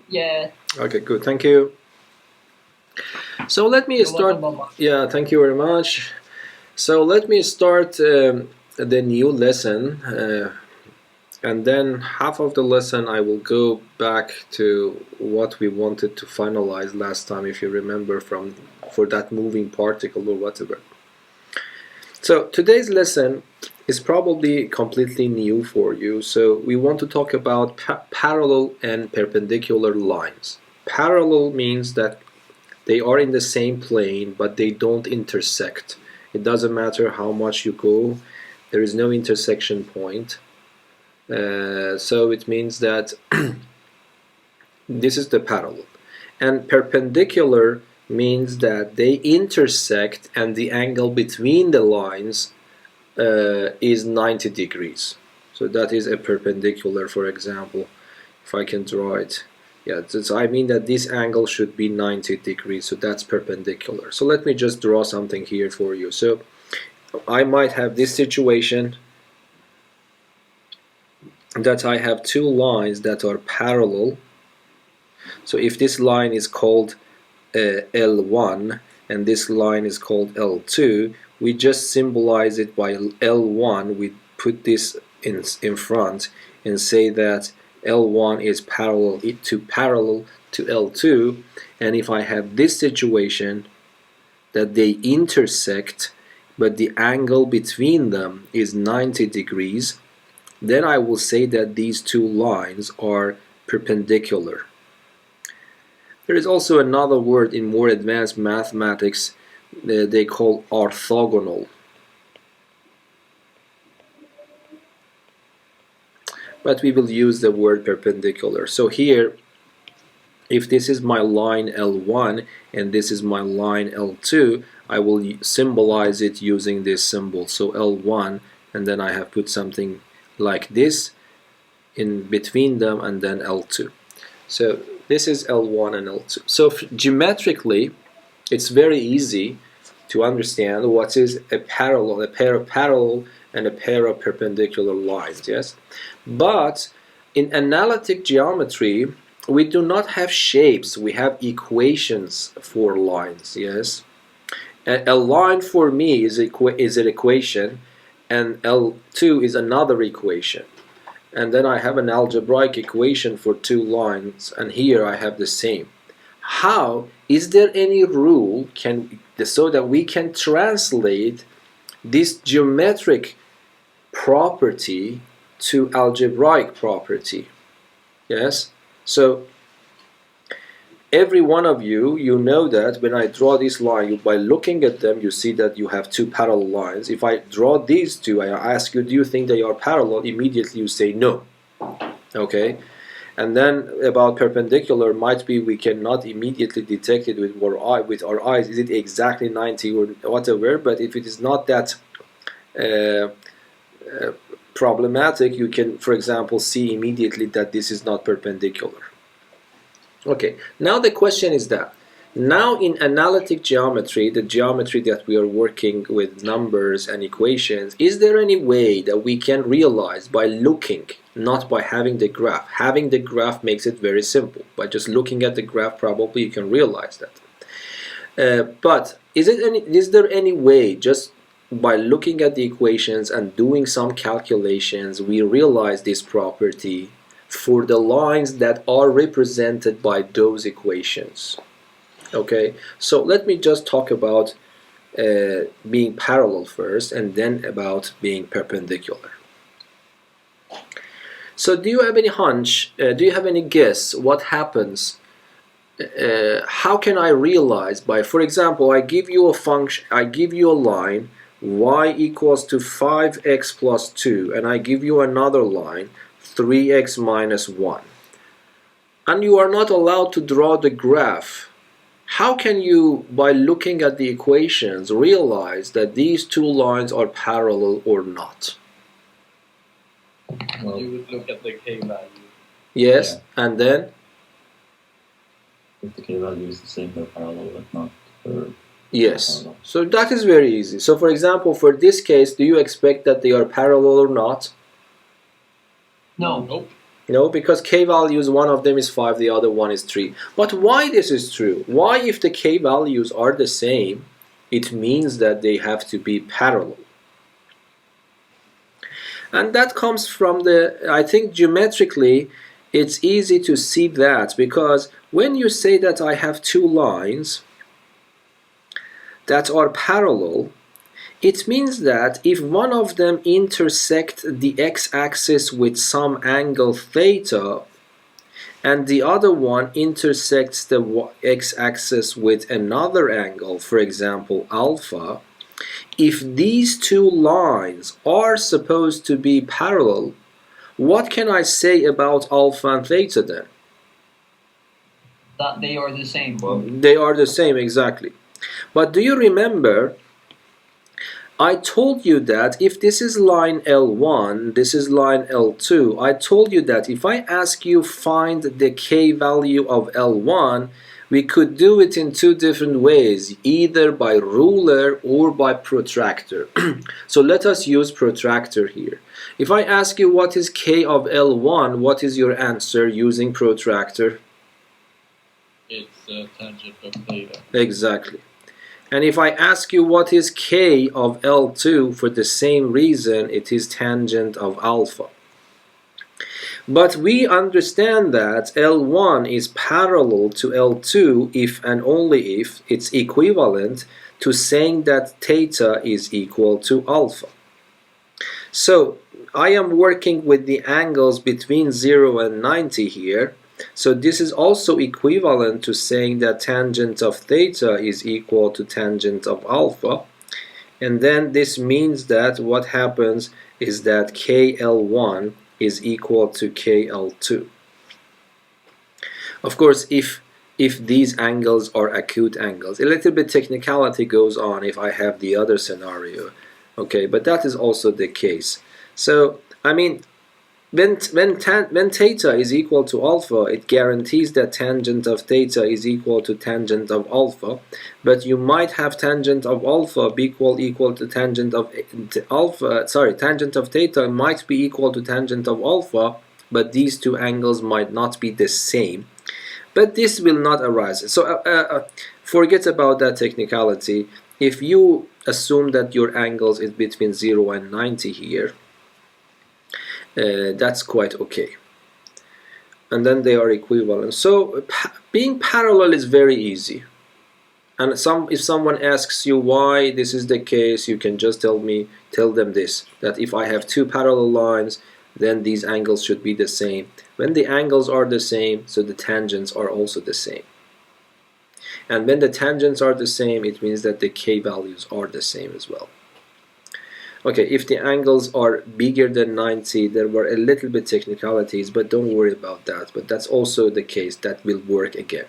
Yeah. Okay, good. Thank you. So let me start. Yeah, thank you very much. So let me start the new lesson, and then half of the lesson I will go back to what we wanted to finalize last time, if you remember, for that moving particle or whatever. So today's lesson is probably completely new for you. So we want to talk about parallel and perpendicular lines. Parallel means that they are in the same plane, but they don't intersect. It doesn't matter how much you go, there is no intersection point. So it means that this is the parallel. And perpendicular means that they intersect and the angle between the lines is 90 degrees. So that is a perpendicular, for example, if I can draw it. Yeah, so I mean that this angle should be 90 degrees, so that's perpendicular. So let me just draw something here for you. So I might have this situation that I have two lines that are parallel. So if this line is called L1 and this line is called L2, we just symbolize it by L1. We put this in front and say that L1 is parallel to L2, and if I have this situation that they intersect but the angle between them is 90 degrees, then I will say that these two lines are perpendicular. There is also another word in more advanced mathematics they call orthogonal. But we will use the word perpendicular. So here, if this is my line L1 and this is my line L2, I will symbolize it using this symbol. So L1, and then I have put something like this in between them, and then L2. So this is L1 and L2. So geometrically, it's very easy to understand what is a parallel, a pair of parallel and a pair of perpendicular lines, yes? But in analytic geometry, we do not have shapes, we have equations for lines, yes? A line for me is an equation, and L2 is another equation. And then I have an algebraic equation for two lines, and here I have the same. How is there any rule so that we can translate this geometric property to algebraic property? Yes? So every one of you, you know that when I draw this line, by looking at them, you see that you have two parallel lines. If I draw these two, I ask you, do you think they are parallel? Immediately you say no. Okay? And then about perpendicular, might be we cannot immediately detect it with our eyes. Is it exactly 90 or whatever? But if it is not that problematic, you can, for example, see immediately that this is not perpendicular. Okay, now the question is that, now in analytic geometry, the geometry that we are working with numbers and equations, is there any way that we can realize by looking, not by having the graph? Having the graph makes it very simple. By just looking at the graph, probably you can realize that. But is there any way, just by looking at the equations and doing some calculations, we realize this property for the lines that are represented by those equations? Okay, so let me just talk about being parallel first, and then about being perpendicular. So do you have any hunch, do you have any guess what happens, how can I realize by, for example, I give you a function, I give you a line y equals to 5x plus 2, and I give you another line 3x minus 1, and you are not allowed to draw the graph. How can you, by looking at the equations, realize that these two lines are parallel or not? Well, you would look at the k value. Yes, yeah. And then? If the k value is the same, they're parallel, but not yes, parallel. So that is very easy. So for example, for this case, do you expect that they are parallel or not? No. Nope. No, because k values, one of them is 5, the other one is 3. But why this is true? Why, if the k values are the same, it means that they have to be parallel? And that comes from I think geometrically, it's easy to see that, because when you say that I have two lines that are parallel, it means that if one of them intersects the x-axis with some angle theta, and the other one intersects the x-axis with another angle, for example alpha, if these two lines are supposed to be parallel, what can I say about alpha and theta then? That they are the same. They are the same, exactly. But do you remember, I told you that if this is line L1, this is line L2, I told you that if I ask you find the k value of L1, we could do it in two different ways, either by ruler or by protractor. So let us use protractor here. If I ask you what is k of L1, what is your answer using protractor? It's tangent of theta. Exactly. And if I ask you what is k of L2, for the same reason, it is tangent of alpha. But we understand that L1 is parallel to L2 if and only if it's equivalent to saying that theta is equal to alpha. So I am working with the angles between 0 and 90 here. So this is also equivalent to saying that tangent of theta is equal to tangent of alpha. And then this means that what happens is that KL1 is equal to KL2. Of course, if these angles are acute angles, a little bit technicality goes on if I have the other scenario. Okay, but that is also the case. So, I mean, when theta is equal to alpha, it guarantees that tangent of theta is equal to tangent of alpha, but you might have tangent of alpha be equal to tangent of tangent of theta might be equal to tangent of alpha, but these two angles might not be the same. But this will not arise. So forget about that technicality. If you assume that your angles is between 0 and 90 here, that's quite okay. And then they are equivalent. So being parallel is very easy. And if someone asks you why this is the case, you can just tell them this, that if I have two parallel lines, then these angles should be the same. When the angles are the same, so the tangents are also the same. And when the tangents are the same, it means that the k values are the same as well. Okay, if the angles are bigger than 90, there were a little bit technicalities, but don't worry about that. But that's also the case that will work again.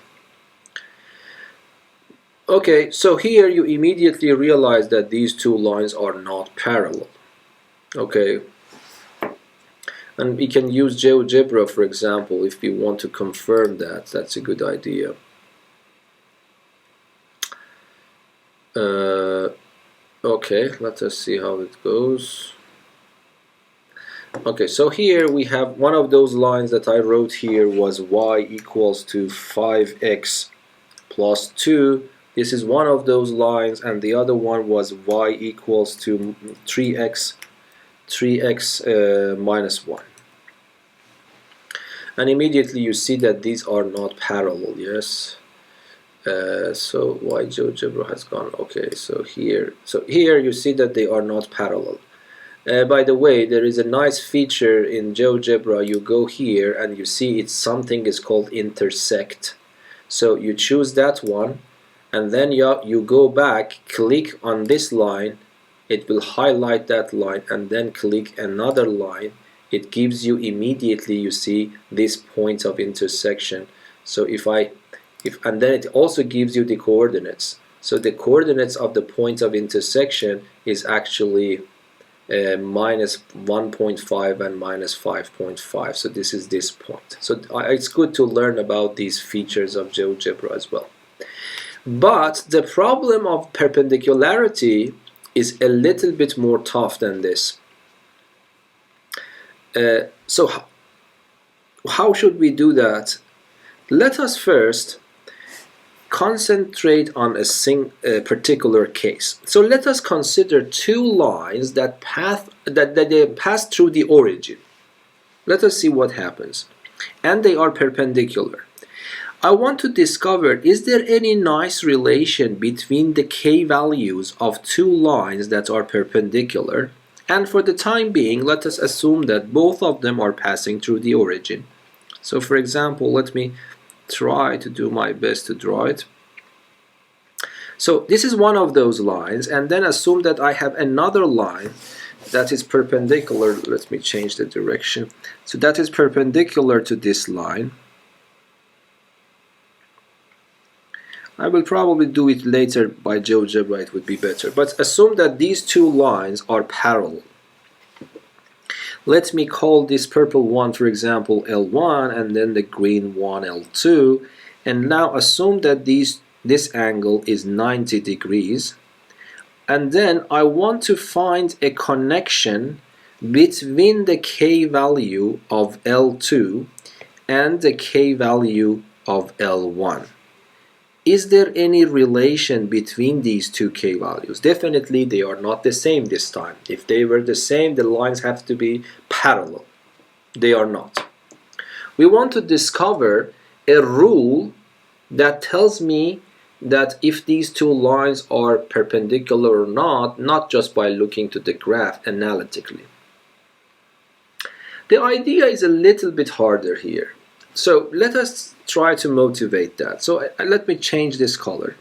Okay, so here you immediately realize that these two lines are not parallel. Okay, and we can use Geogebra, for example, if we want to confirm that. That's a good idea. Okay, let us see how it goes. Okay, so here we have one of those lines that I wrote here was y equals to 5x plus 2. This is one of those lines, and the other one was y equals to 3x minus 1. And immediately you see that these are not parallel, yes? So why Geogebra has gone? Okay, so here you see that they are not parallel. By the way, there is a nice feature in Geogebra. You go here and you see something is called intersect. So you choose that one, and then you go back, click on this line, it will highlight that line, and then click another line. It gives you immediately, you see this point of intersection. So and then it also gives you the coordinates. So the coordinates of the point of intersection is actually minus 1.5 and minus 5.5. So this is this point. So it's good to learn about these features of Geogebra as well. But the problem of perpendicularity is a little bit more tough than this. So how should we do that? Let us first concentrate on a particular case. So let us consider two lines that they pass through the origin. Let us see what happens. And they are perpendicular. I want to discover, is there any nice relation between the k values of two lines that are perpendicular? And for the time being, let us assume that both of them are passing through the origin. So for example, let me try to do my best to draw it. So this is one of those lines, and then assume that I have another line that is perpendicular. Let me change the direction. So that is perpendicular to this line. I will probably do it later by GeoGebra, it would be better. But assume that these two lines are parallel. Let me call this purple one, for example, L1, and then the green one, L2. And now assume that this angle is 90 degrees. And then I want to find a connection between the k value of L2 and the k value of L1. Is there any relation between these two k values? Definitely they are not the same this time. If they were the same, the lines have to be parallel. They are not. We want to discover a rule that tells me that if these two lines are perpendicular or not just by looking to the graph analytically. The idea is a little bit harder here. So let us try to motivate that. So let me change this color.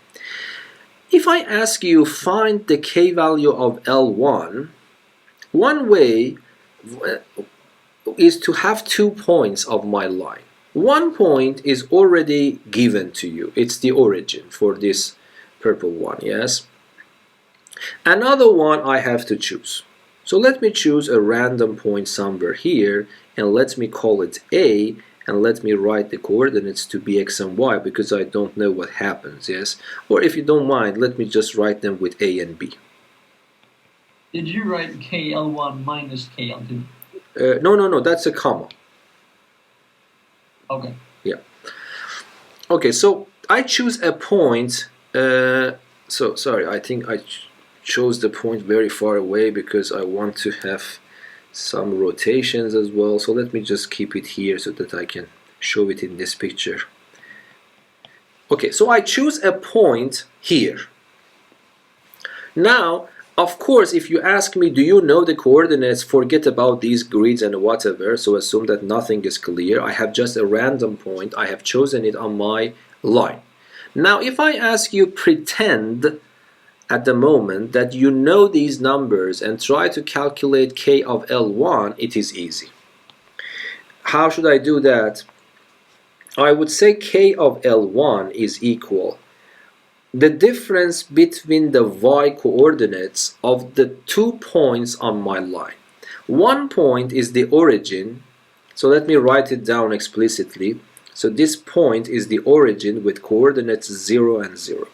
If I ask you find the k value of L1, one way is to have 2 points of my line. One point is already given to you. It's the origin for this purple one, yes? Another one I have to choose. So let me choose a random point somewhere here, and let me call it A, and let me write the coordinates to be x and y because I don't know what happens, yes? Or if you don't mind, let me just write them with A and B. Did you write KL1 minus KL2? No, that's a comma. Okay. Yeah. Okay, so I choose a point. So sorry, I think I chose the point very far away because I want to have some rotations as well. So let me just keep it here so that I can show it in this picture. Okay, so I choose a point here. Now, of course, if you ask me, do you know the coordinates, forget about these grids and whatever, so assume that nothing is clear. I have just a random point. I have chosen it on my line. Now, if I ask you, pretend at the moment that you know these numbers and try to calculate k of L1, it is easy. How should I do that? I would say k of L1 is equal the difference between the y coordinates of the 2 points on my line. One point is the origin, so let me write it down explicitly. So this point is the origin with coordinates 0 and 0.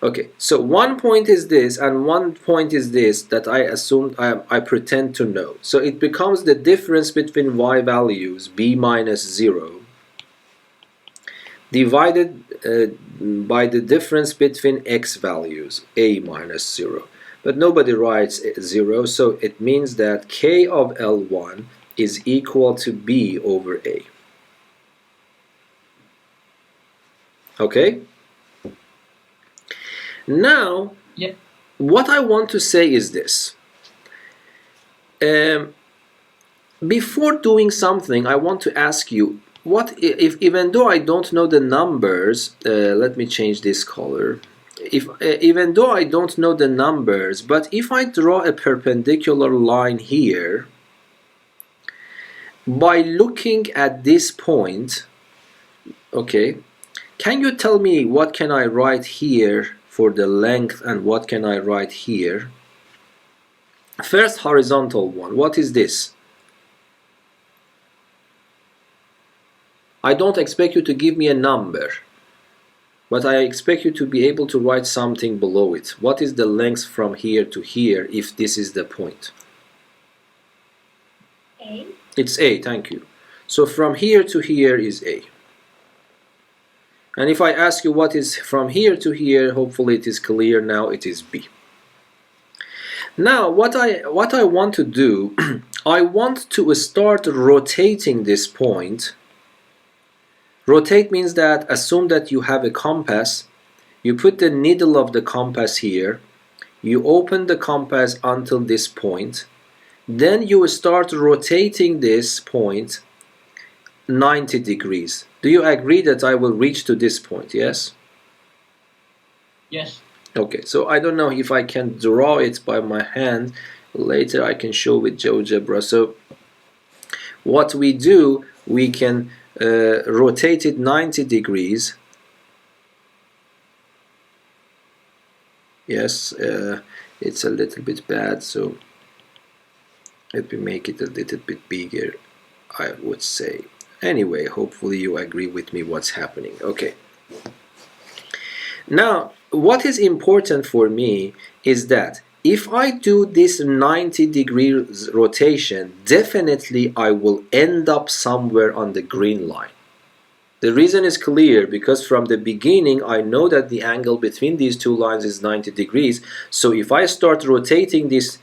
Okay, so one point is this and one point is this that I assume I pretend to know. So it becomes the difference between y values b minus 0 divided by the difference between x values a minus 0. But nobody writes 0, so it means that k of L1 is equal to b over a. Okay? Now, yeah. What I want to say is this. Before doing something, I want to ask you, what if even though I don't know the numbers, let me change this color. Even though I don't know the numbers, but if I draw a perpendicular line here, by looking at this point, okay, can you tell me what can I write here for the length and what can I write here? First horizontal one, what is this? I don't expect you to give me a number, but I expect you to be able to write something below it. What is the length from here to here if this is the point? A. It's A, thank you. So from here to here is A. And if I ask you what is from here to here, hopefully it is clear now, it is B. Now what I want to do, I want to start rotating this point. Rotate means that assume that you have a compass, you put the needle of the compass here, you open the compass until this point, then you start rotating this point 90 degrees. Do you agree that I will reach to this point? Yes? Yes. Okay, so I don't know if I can draw it by my hand. Later I can show with GeoGebra. So what we do, we can rotate it 90 degrees. Yes, it's a little bit bad, so let me make it a little bit bigger, I would say. Anyway, hopefully you agree with me what's happening. Okay. Now, what is important for me is that if I do this 90 degrees rotation, definitely I will end up somewhere on the green line. The reason is clear because from the beginning I know that the angle between these two lines is 90 degrees. So if I start rotating this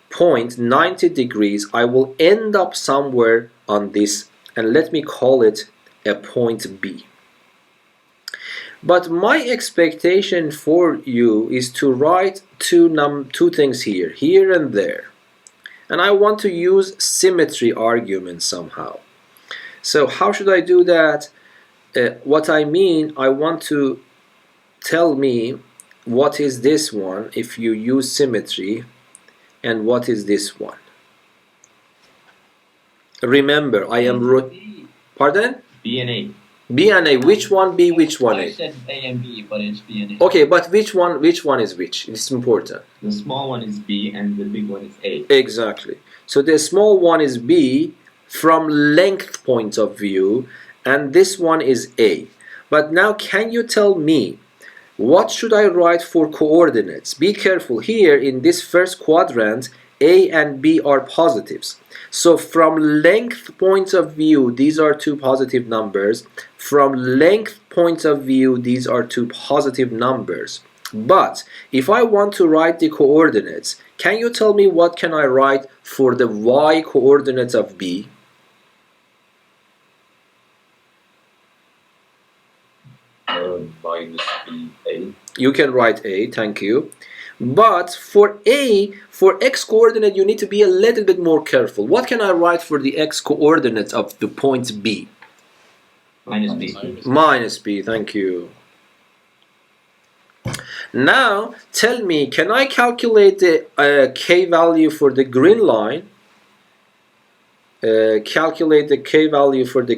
point 90 degrees, I will end up somewhere on this, and let me call it a point B. But my expectation for you is to write two things here and there. And I want to use symmetry argument somehow. So how should I do that? What I mean, I want to tell me what is this one if you use symmetry, and what is this one. Remember, I am pardon? B and A. B and A. Which one B? Which one A? I said A and B, but it's B and A. Okay, but which one is which? It's important. The small one is B and the big one is A. Exactly. So the small one is B from length point of view, and this one is A. But now can you tell me what should I write for coordinates? Be careful here in this first quadrant, A and B are positives. So from length point of view, these are two positive numbers. From length point of view, these are two positive numbers. But if I want to write the coordinates, can you tell me what can I write for the y coordinates of B? Minus B, A. You can write A, thank you. But for A, for x coordinate, you need to be a little bit more careful. What can I write for the x coordinate of the point B? Minus B. Minus B, thank you. Now, tell me, can I calculate the k value for the green line? Calculate the k value for the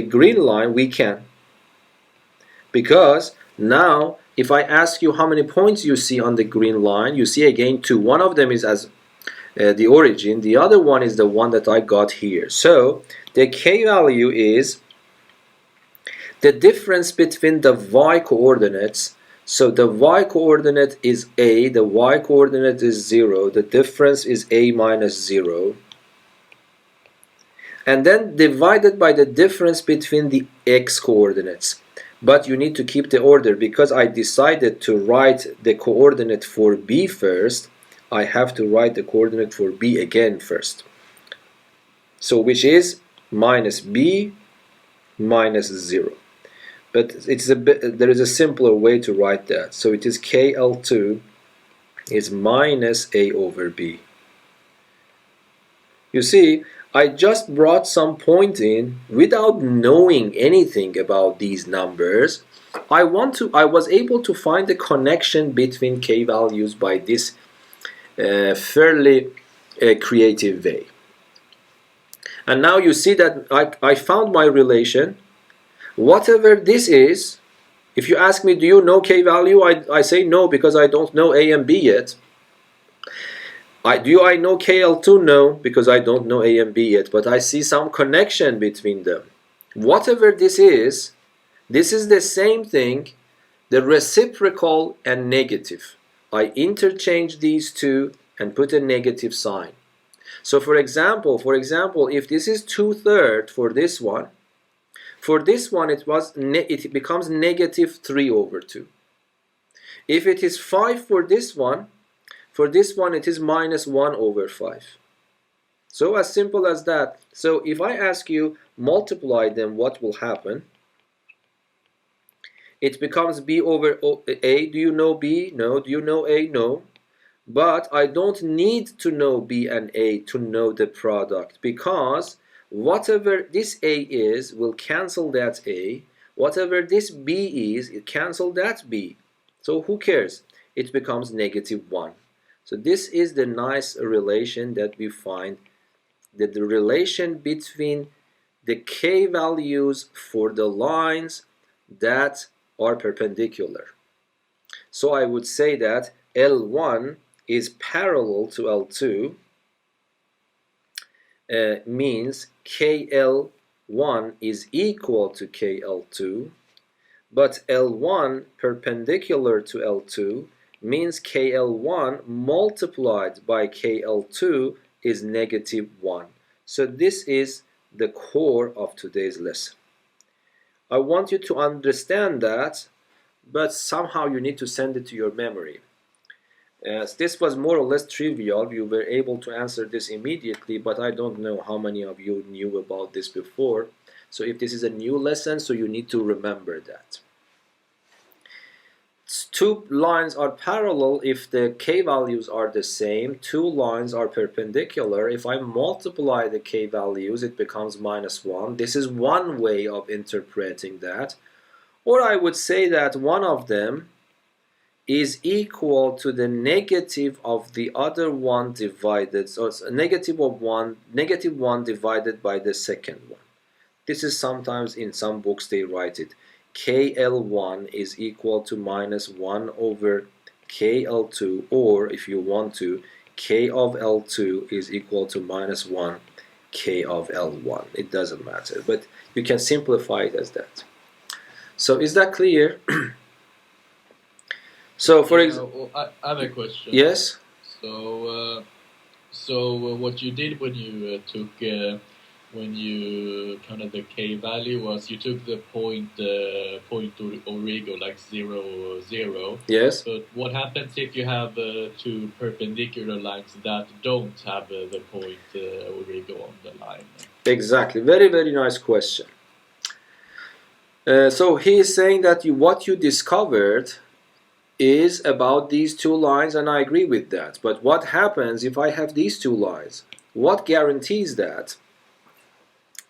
green line, we can. Because now, if I ask you how many points you see on the green line, you see again two. One of them is as the origin, the other one is the one that I got here. So the k value is the difference between the y coordinates. So the y coordinate is A, the y coordinate is 0, the difference is A minus 0. And then divided by the difference between the x coordinates. But you need to keep the order because I decided to write the coordinate for B first. I have to write the coordinate for B again first. So which is minus B minus 0. But it's there is a simpler way to write that. So it is KL2 is minus A over B. You see, I just brought some point in without knowing anything about these numbers. I was able to find the connection between k values by this fairly creative way. And now you see that I found my relation. Whatever this is, if you ask me, do you know k value? I say no because I don't know A and B yet. Do I know KL2? No, because I don't know A and B yet, but I see some connection between them. Whatever this is the same thing, the reciprocal and negative. I interchange these two and put a negative sign. So for example, if this is 2/3 for this one it becomes negative 3/2. If it is 5 for this one it is minus 1/5. So as simple as that. So if I ask you multiply them, what will happen? It becomes b over a. Do you know b? No. Do you know a? No. But I don't need to know b and a to know the product, because whatever this a is will cancel that a. Whatever this b is, it cancels that b. So who cares? It becomes -1. So this is the nice relation that we find, that the relation between the k values for the lines that are perpendicular. So I would say that L1 is parallel to L2, means KL1 is equal to KL2, but L1 perpendicular to L2 means KL1 multiplied by KL2 is -1. So this is the core of today's lesson. I want you to understand that, but somehow you need to send it to your memory. As this was more or less trivial, you were able to answer this immediately, but I don't know how many of you knew about this before. So if this is a new lesson, so you need to remember that. Two lines are parallel if the k values are the same. Two lines are perpendicular. If I multiply the k values, it becomes -1. This is one way of interpreting that. Or I would say that one of them is equal to the negative of the other one divided, so it's a -1 divided by the second one. This is sometimes in some books they write it. KL1 is equal to -1 over KL2, or if you want to, K of L2 is equal to -1 K of L1. It doesn't matter, but you can simplify it as that. So is that clear? So for example, I have a question. yes? So what you did when you took when you counted the k value was you took the point origo, like 0, 0. Yes? But what happens if you have two perpendicular lines that don't have the point origo on the line? Exactly. Very, very nice question. So he is saying that what you discovered is about these two lines, and I agree with that. But what happens if I have these two lines? What guarantees that?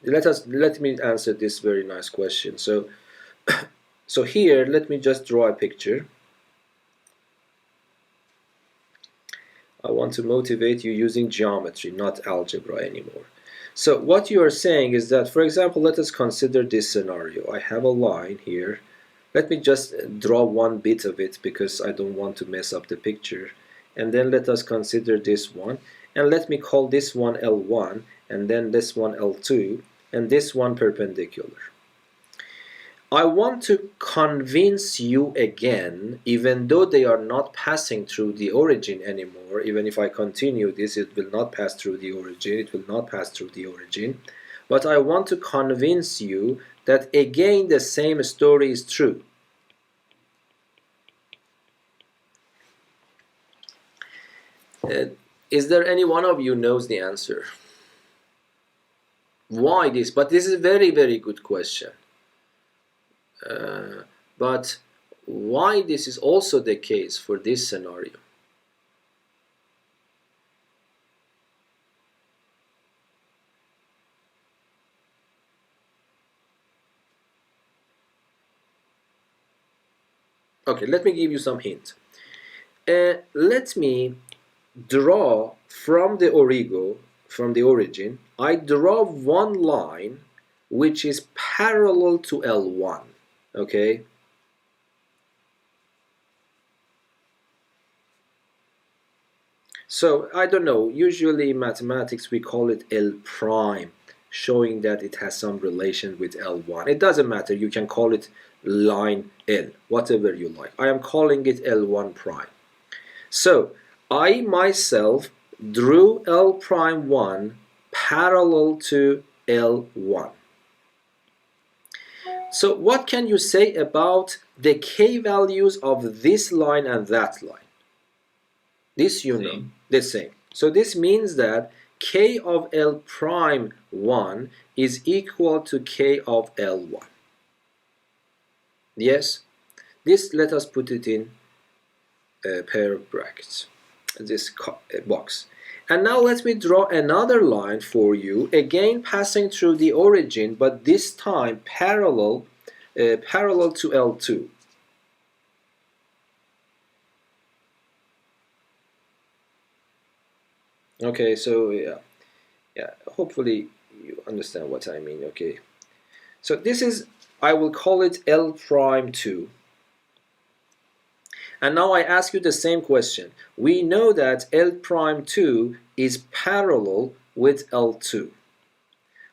Let me answer this very nice question. So here, let me just draw a picture. I want to motivate you using geometry, not algebra anymore. So what you are saying is that, for example, let us consider this scenario. I have a line here. Let me just draw one bit of it because I don't want to mess up the picture. And then let us consider this one. And let me call this one L1, and then this one L2, and this one perpendicular. I want to convince you again, even though they are not passing through the origin anymore. Even if I continue this, it will not pass through the origin. It will not pass through the origin. But I want to convince you that again the same story is true. Is there any one of you knows the answer? Why this? But this is a very, very good question. But why this is also the case for this scenario? Okay, let me give you some hint. Let me draw from the origo, from the origin, I draw one line which is parallel to L1. Okay? So, I don't know, usually in mathematics we call it L prime, showing that it has some relation with L1. It doesn't matter, you can call it line L, whatever you like. I am calling it L1 prime. So, I myself drew L prime 1 parallel to L1. So what can you say about the k values of this line and that line? This you know, the same. So this means that k of L prime 1 is equal to k of L1. Yes? This, let us put it in a pair of brackets, this box. And now let me draw another line for you, again passing through the origin, but this time parallel to L2. Okay, so yeah, hopefully you understand what I mean. Okay, so this is, I will call it L prime 2. And now I ask you the same question. We know that L prime 2 is parallel with L2.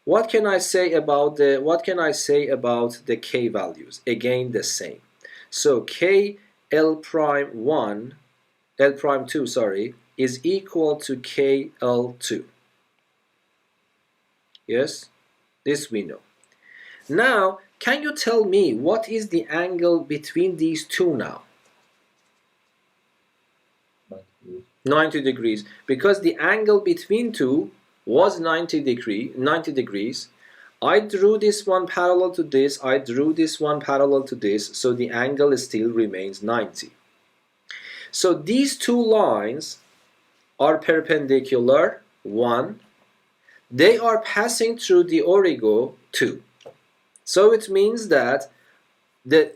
What can I say about the k values? Again, the same. So k L prime 1, L prime 2, sorry, is equal to k L2. Yes, this we know. Now, can you tell me what is the angle between these two now? 90 degrees, because the angle between two was 90 degrees. I drew this one parallel to this, I drew this one parallel to this, so the angle still remains 90. So these two lines are perpendicular, 1. They are passing through the origo, 2. So it means that the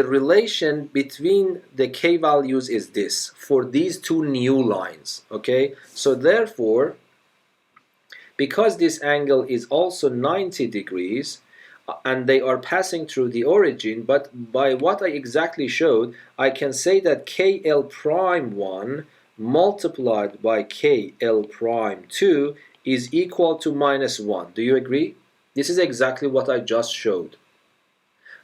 relation between the k values is this for these two new lines. Okay, so therefore, because this angle is also 90 degrees and they are passing through the origin, but by what I exactly showed, I can say that KL prime 1 multiplied by KL prime 2 is equal to -1. Do you agree? This is exactly what I just showed.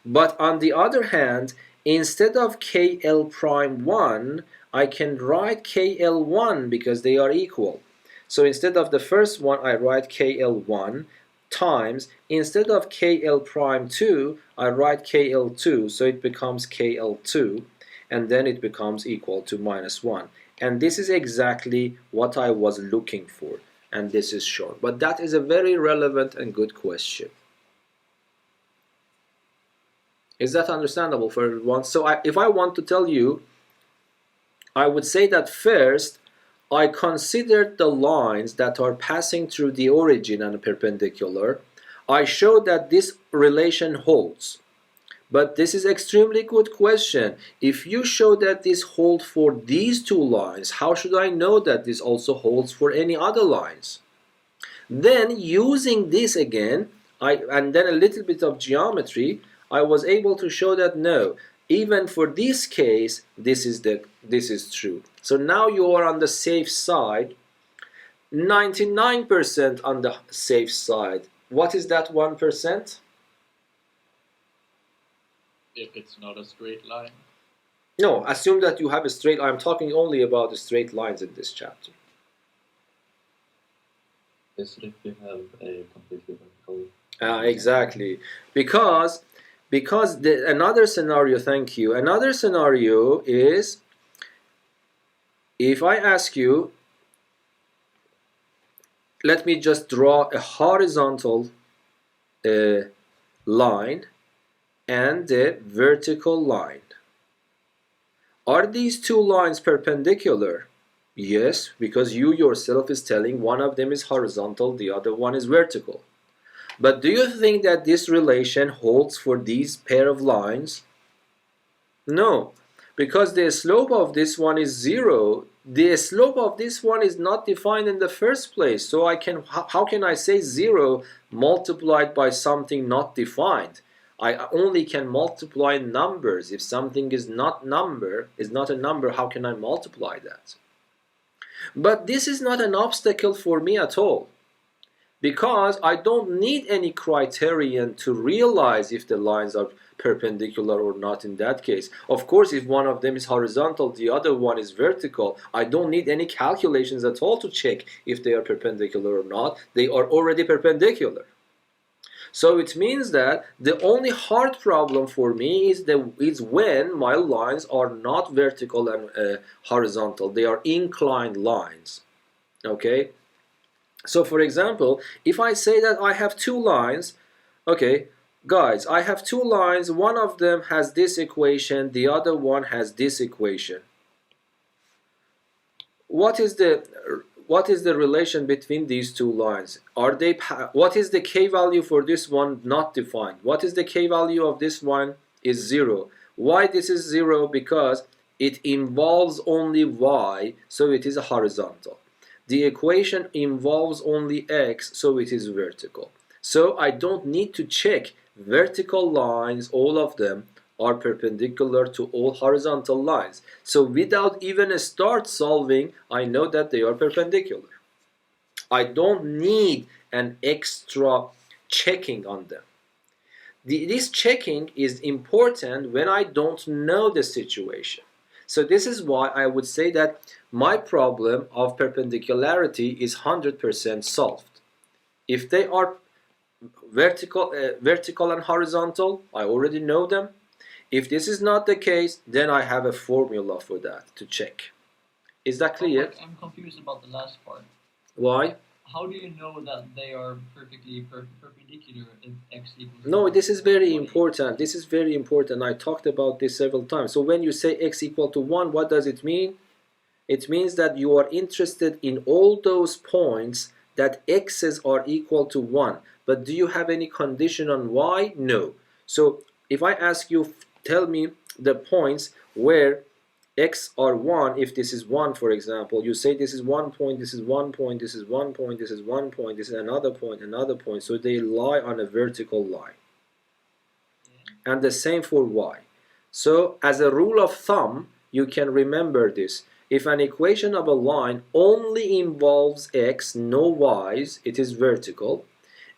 But on the other hand, instead of KL prime 1, I can write KL1 because they are equal. So instead of the first one, I write KL1 times, instead of KL prime 2, I write KL2, so it becomes KL2, and then it becomes equal to -1. And this is exactly what I was looking for, and this is shown. But that is a very relevant and good question. Is that understandable for everyone? So if I want to tell you, I would say that first, I considered the lines that are passing through the origin and perpendicular. I showed that this relation holds. But this is extremely good question. If you show that this holds for these two lines, how should I know that this also holds for any other lines? Then using this again, and then a little bit of geometry, I was able to show that no, even for this case, this is true. So now you are on the safe side, 99% on the safe side. What is that 1%? If it's not a straight line. No, assume that you have a straight line. I'm talking only about the straight lines in this chapter. Yes, if you have a completely vertical. Exactly. Because another scenario, thank you. Another scenario is if I ask you, let me just draw a horizontal line and a vertical line. Are these two lines perpendicular? Yes, because you yourself is telling one of them is horizontal, the other one is vertical. But do you think that this relation holds for these pair of lines? No, because the slope of this one is 0. The slope of this one is not defined in the first place. So how can I say 0 multiplied by something not defined? I only can multiply numbers. If something is not a number, how can I multiply that? But this is not an obstacle for me at all, because I don't need any criterion to realize if the lines are perpendicular or not in that case. Of course, if one of them is horizontal, the other one is vertical, I don't need any calculations at all to check if they are perpendicular or not. They are already perpendicular. So it means that the only hard problem for me is when my lines are not vertical and horizontal. They are inclined lines. Okay? So for example, if I say that I have two lines, okay, guys, I have two lines, one of them has this equation, the other one has this equation. What is the relation between these two lines? What is the k value for this one? Not defined. What is the k value of this one? Is 0. Why this is 0? Because it involves only y, so it is horizontal. The equation involves only x, so it is vertical. So I don't need to check vertical lines, all of them are perpendicular to all horizontal lines. So without even start solving, I know that they are perpendicular. I don't need an extra checking on them. This checking is important when I don't know the situation. So this is why I would say that my problem of perpendicularity is 100% solved. If they are vertical and horizontal, I already know them. If this is not the case, then I have a formula for that to check. Is that clear? But I'm confused about the last part. Why? How do you know that they are perfectly perpendicular if x equals? No, this is very 1? important. This is very important. I talked about this several times. So when you say x equal to 1, what does it mean? It means that you are interested in all those points that x's are equal to 1. But do you have any condition on y? No. So if I ask you, tell me the points where x are 1, if this is 1, for example, you say this is 1 point, this is 1 point, this is 1 point, this is 1 point, this is another point, so they lie on a vertical line. And the same for y. So as a rule of thumb, you can remember this. If an equation of a line only involves x, no y's, it is vertical.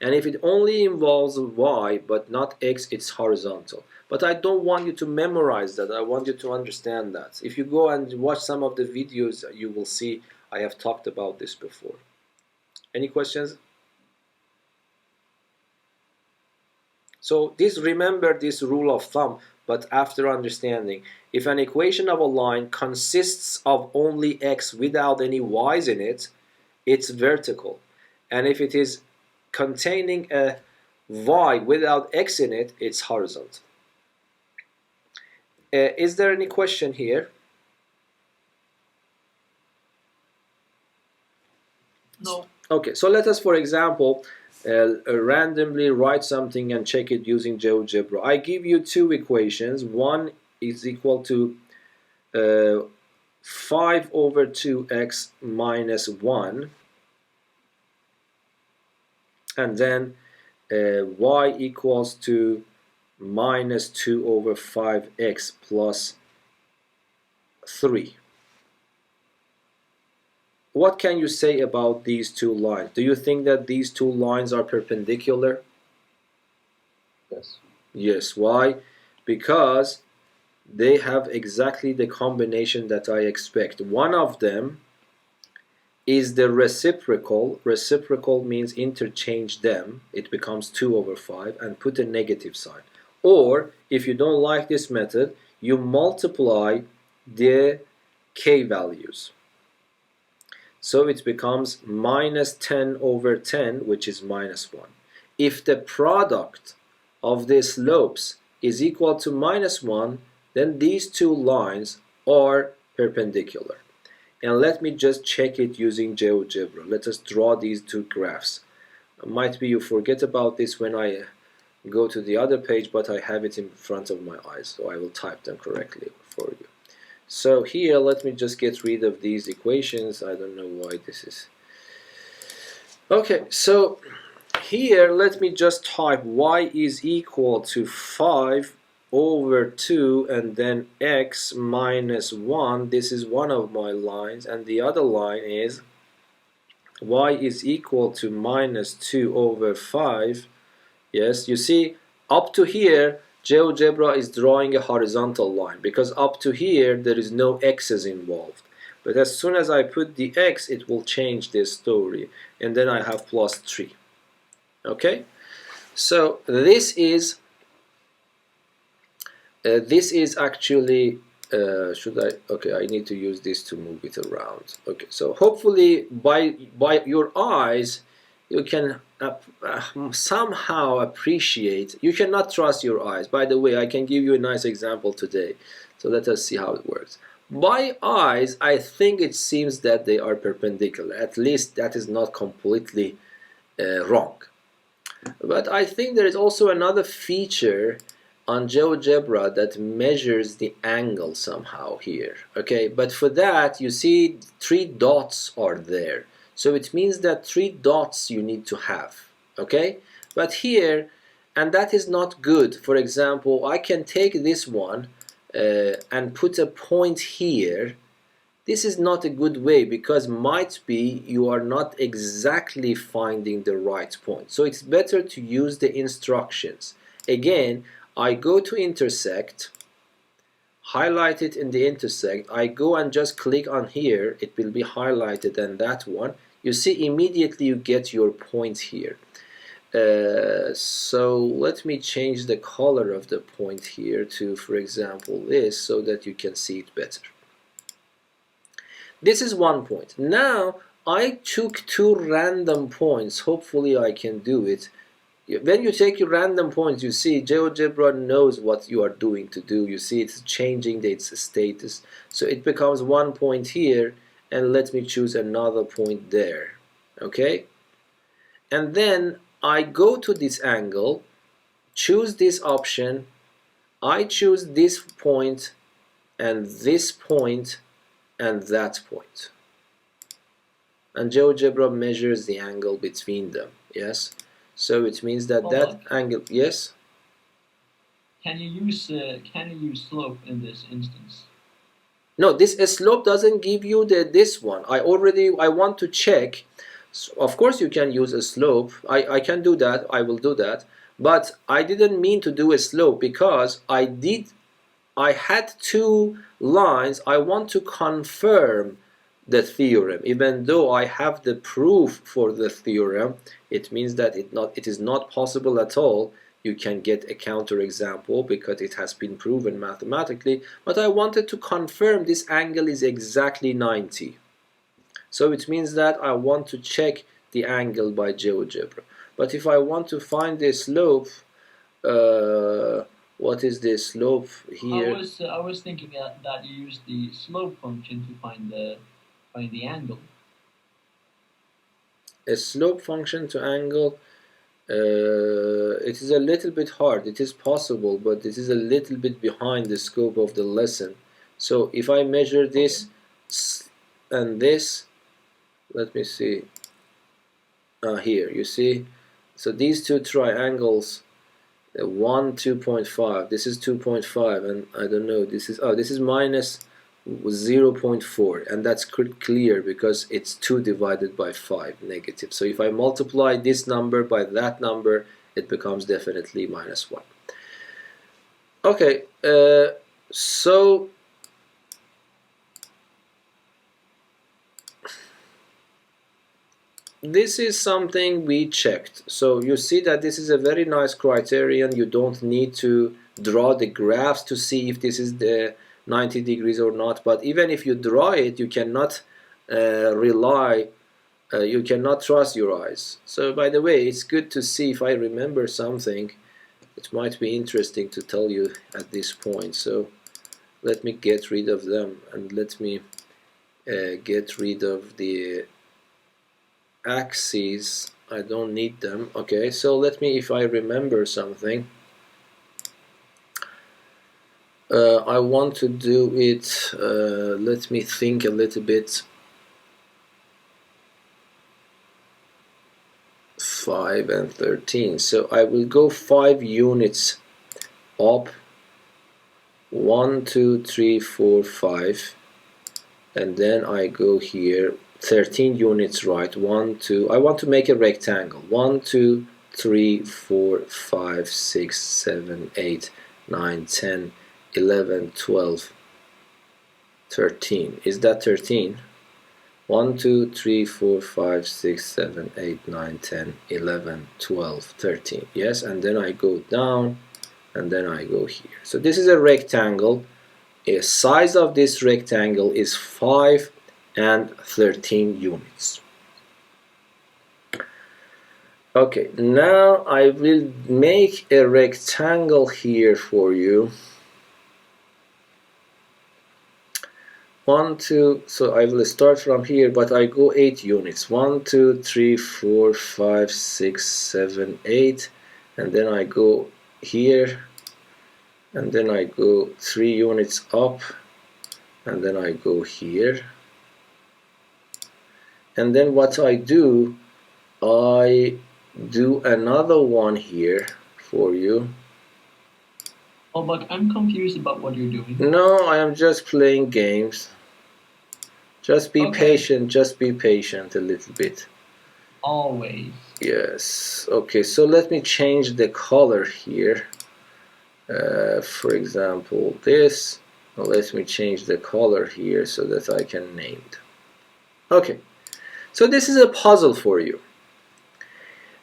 And if it only involves y but not x, it's horizontal. But I don't want you to memorize that. I want you to understand that. If you go and watch some of the videos, you will see I have talked about this before. Any questions? So remember this rule of thumb, but after understanding. If an equation of a line consists of only x without any y's in it, it's vertical. And if it is containing a y without x in it, it's horizontal. Is there any question here? No. Okay, so let us, for example, randomly write something and check it using GeoGebra. I give you two equations. One is equal to 5 over 2x minus 1. And then y equals to minus 2 over 5x plus 3. What can you say about these two lines? Do you think that these two lines are perpendicular? Yes. Yes. Why? Because they have exactly the combination that I expect. One of them is the reciprocal. Reciprocal means interchange them. It becomes 2 over 5 and put a negative sign. Or, if you don't like this method, you multiply the k values. So it becomes minus 10 over 10, which is minus 1. If the product of the slopes is equal to minus 1, then these two lines are perpendicular. And let me just check it using GeoGebra. Let us draw these two graphs. Might be you forget about this when I go to the other page, but I have it in front of my eyes, so I will type them correctly for you. So here, let me just get rid of these equations. I don't know why this is. Okay, so here, let me just type y is equal to 5 over 2 and then x minus 1. This is one of my lines, and the other line is y is equal to minus 2 over 5. Yes, you see, up to here, GeoGebra is drawing a horizontal line because up to here there is no x's involved. But as soon as I put the x, it will change this story, and then I have plus 3. Okay, so this is actually should I? Okay, I need to use this to move it around. Okay, so hopefully by your eyes you can somehow appreciate. You cannot trust your eyes. By the way, I can give you a nice example today. So let us see how it works. By eyes, I think it seems that they are perpendicular. At least that is not completely wrong. But I think there is also another feature on GeoGebra that measures the angle somehow here. Okay, but for that, you see 3 dots are there. So it means that 3 dots you need to have. Okay, but here, and that is not good. For example, I can take this one and put a point here. This is not a good way because might be you are not exactly finding the right point. So it's better to use the instructions. Again, I go to intersect, highlight it in the intersect. I go and just click on here. It will be highlighted, and that one. You see immediately you get your point here. So let me change the color of the point here to, for example, this, so that you can see it better. This is one point. Now I took 2 random points. Hopefully I can do it. When you take your random points, you see GeoGebra knows what you are doing to do. You see it's changing its status. So it becomes 1 point here, and let me choose another point there. Okay? And then I go to this angle, choose this option, I choose this point, and this point, and that point. And GeoGebra measures the angle between them. Yes? So it means that that angle, yes? Can you use slope in this instance? No, this slope doesn't give you this one. I want to check. So of course you can use a slope. I can do that. I will do that. But I didn't mean to do a slope because I had 2 lines. I want to confirm the theorem. Even though I have the proof for the theorem, it means that it is not possible at all. You can get a counterexample because it has been proven mathematically, but I wanted to confirm this angle is exactly 90. So it means that I want to check the angle by GeoGebra. But if I want to find the slope, what is the slope here? I was thinking that you use the slope function to find the angle. A slope function to angle, it is a little bit hard. It is possible, but it is a little bit behind the scope of the lesson. So if I measure this and this, let me see, here you see, so these 2 triangles, 1 2.5, this is 2.5, and I don't know, this is minus 0.4, and that's clear because it's 2 divided by 5 negative. So if I multiply this number by that number, it becomes definitely minus 1. Okay, so this is something we checked. So you see that this is a very nice criterion. You don't need to draw the graphs to see if this is the 90 degrees or not, but even if you draw it, you cannot you cannot trust your eyes. So by the way, it's good to see if I remember something. It might be interesting to tell you at this point. So let me get rid of them, and let me get rid of the axes. I don't need them. Okay, so let me, if I remember something, I want to do it, let me think a little bit. 5 and 13. So I will go 5 units up. 1, 2, 3, 4, 5. And then I go here 13 units right. 1, 2. I want to make a rectangle. 1, 2, 3, 4, 5, 6, 7, 8, 9, 10, 11, 12, 13. Is that 13? 1, 2, 3, 4, 5, 6, 7, 8, 9, 10, 11, 12, 13. Yes, and then I go down and then I go here. So this is a rectangle. The size of this rectangle is 5 and 13 units. Okay, now I will make a rectangle here for you. 1, 2, so I will start from here, but I go 8 units. 1, 2, 3, 4, 5, 6, 7, 8, and then I go here, and then I go 3 units up, and then I go here. And then what I do another one here for you. Oh, but I'm confused about what you're doing. No, I am just playing games. Just be patient, just be patient a little bit. Always. Yes. Okay, so let me change the color here. For example, this. Let me change the color here so that I can name it. Okay, so this is a puzzle for you.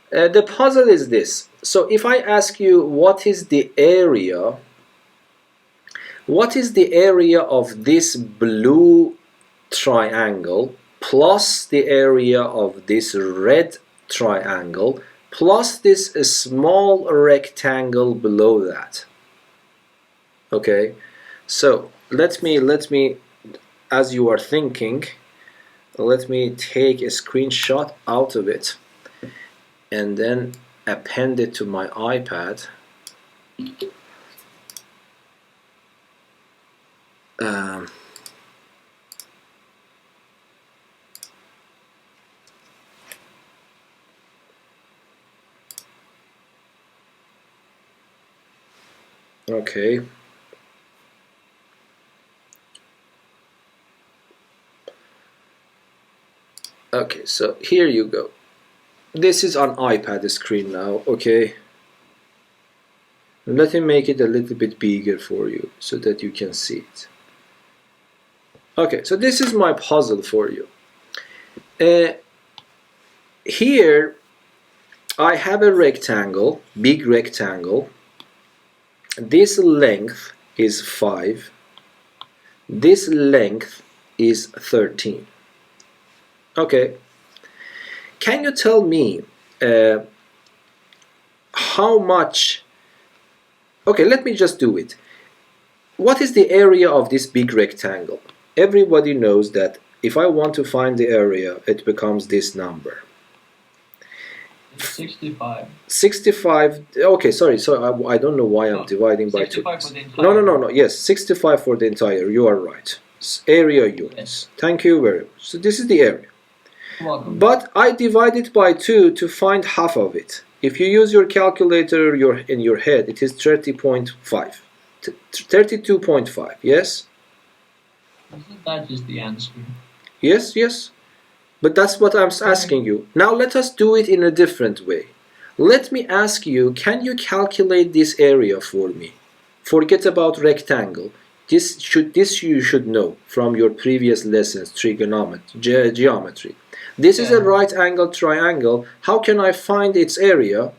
The puzzle is this. So if I ask you what is the area of this blue triangle plus the area of this red triangle plus this small rectangle below that. Okay, so let me as you are thinking, let me take a screenshot out of it and then append it to my iPad. Okay. Okay, so here you go. This is on iPad screen now, okay? Let me make it a little bit bigger for you so that you can see it. Okay, so this is my puzzle for you. Here I have a rectangle, big rectangle. This length is 5. This length is 13. Okay. Can you tell me how much? Okay, let me just do it. What is the area of this big rectangle? Everybody knows that if I want to find the area, it becomes this number. 65. 65. Okay, sorry. So I don't know why I'm dividing by 2. No. Yes, 65 for the entire. You are right. Area units. Yes. Thank you very much. So this is the area. Welcome. But I divide it by 2 to find half of it. If you use your calculator in your head, it is 30.5. 32.5. Yes? Isn't that just the answer? Yes, yes. But that's what I'm asking you. Now let us do it in a different way. Let me ask you, can you calculate this area for me? Forget about rectangle. This you should know from your previous lessons, trigonometry, geometry. This is a right angle triangle. How can I find its area?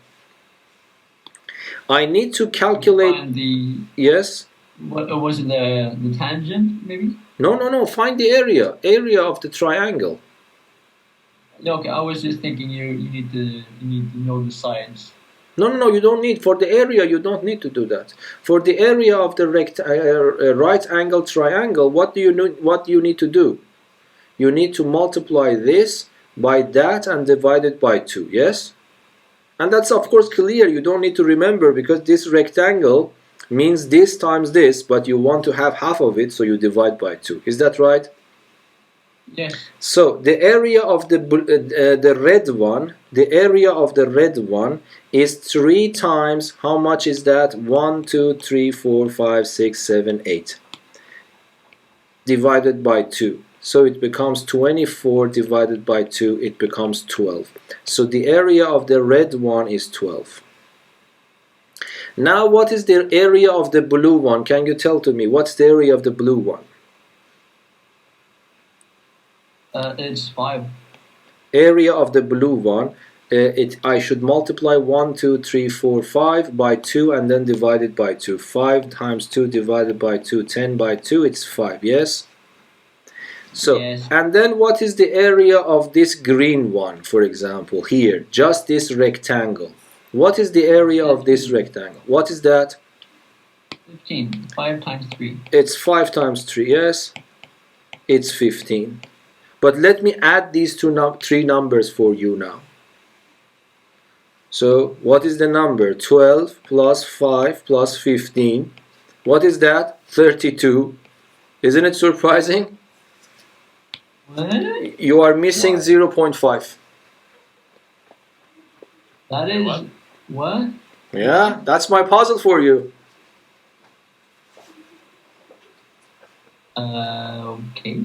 I need to calculate. Find the, yes? What was it, the tangent, maybe? No. Find the area of the triangle. Okay, I was just thinking you need to know the science. No, you don't need. For the area, you don't need to do that. For the area of the right angle triangle, what do you need to do? You need to multiply this by that and divide it by 2, yes? And that's of course clear. You don't need to remember because this rectangle means this times this, but you want to have half of it, so you divide by 2. Is that right? Yes. So the area of the red one, is 3 times, how much is that? 1, 2, 3, 4, 5, 6, 7, 8. Divided by 2. So it becomes 24 divided by 2, it becomes 12. So the area of the red one is 12. Now what is the area of the blue one? Can you tell to me what's the area of the blue one? It's 5. Area of the blue one, I should multiply 1, 2, 3, 4, 5 by 2 and then divide it by 2. 5 times 2 divided by 2, 10 by 2, it's 5, yes? So, Yes. and then what is the area of this green one, for example, here, just this rectangle? What is the area of this rectangle? What is that? 15. 5 times 3. It's 5 times 3, yes? It's 15. But let me add these three numbers for you now. So what is the number? 12 plus 5 plus 15. What is that? 32. Isn't it surprising? What? You are missing 0.5. That is what? Yeah, that's my puzzle for you. Okay.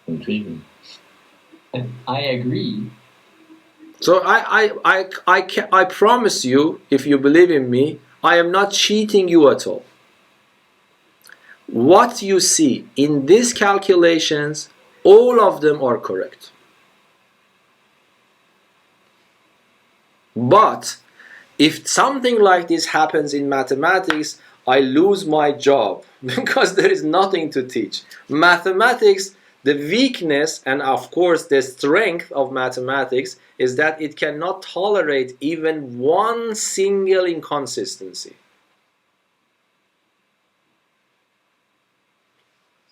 Intriguing. I agree. So I promise you, if you believe in me, I am not cheating you at all. What you see in these calculations, all of them are correct. But if something like this happens in mathematics, I lose my job because there is nothing to teach. Mathematics, the weakness and of course the strength of mathematics is that it cannot tolerate even one single inconsistency.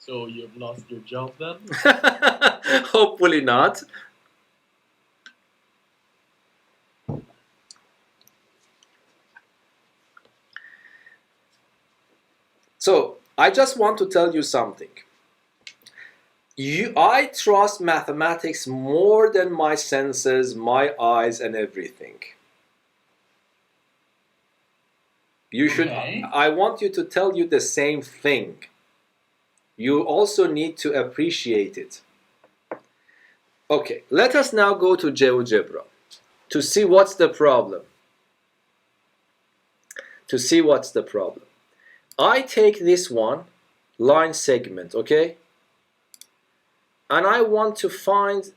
So you've lost your job then? Hopefully not. So I just want to tell you something. I trust mathematics more than my senses, my eyes, and everything. You should. Okay. I want you to tell you the same thing. You also need to appreciate it. Okay, let us now go to GeoGebra to see what's the problem. To see what's the problem. I take this one, line segment, okay? And I want to find,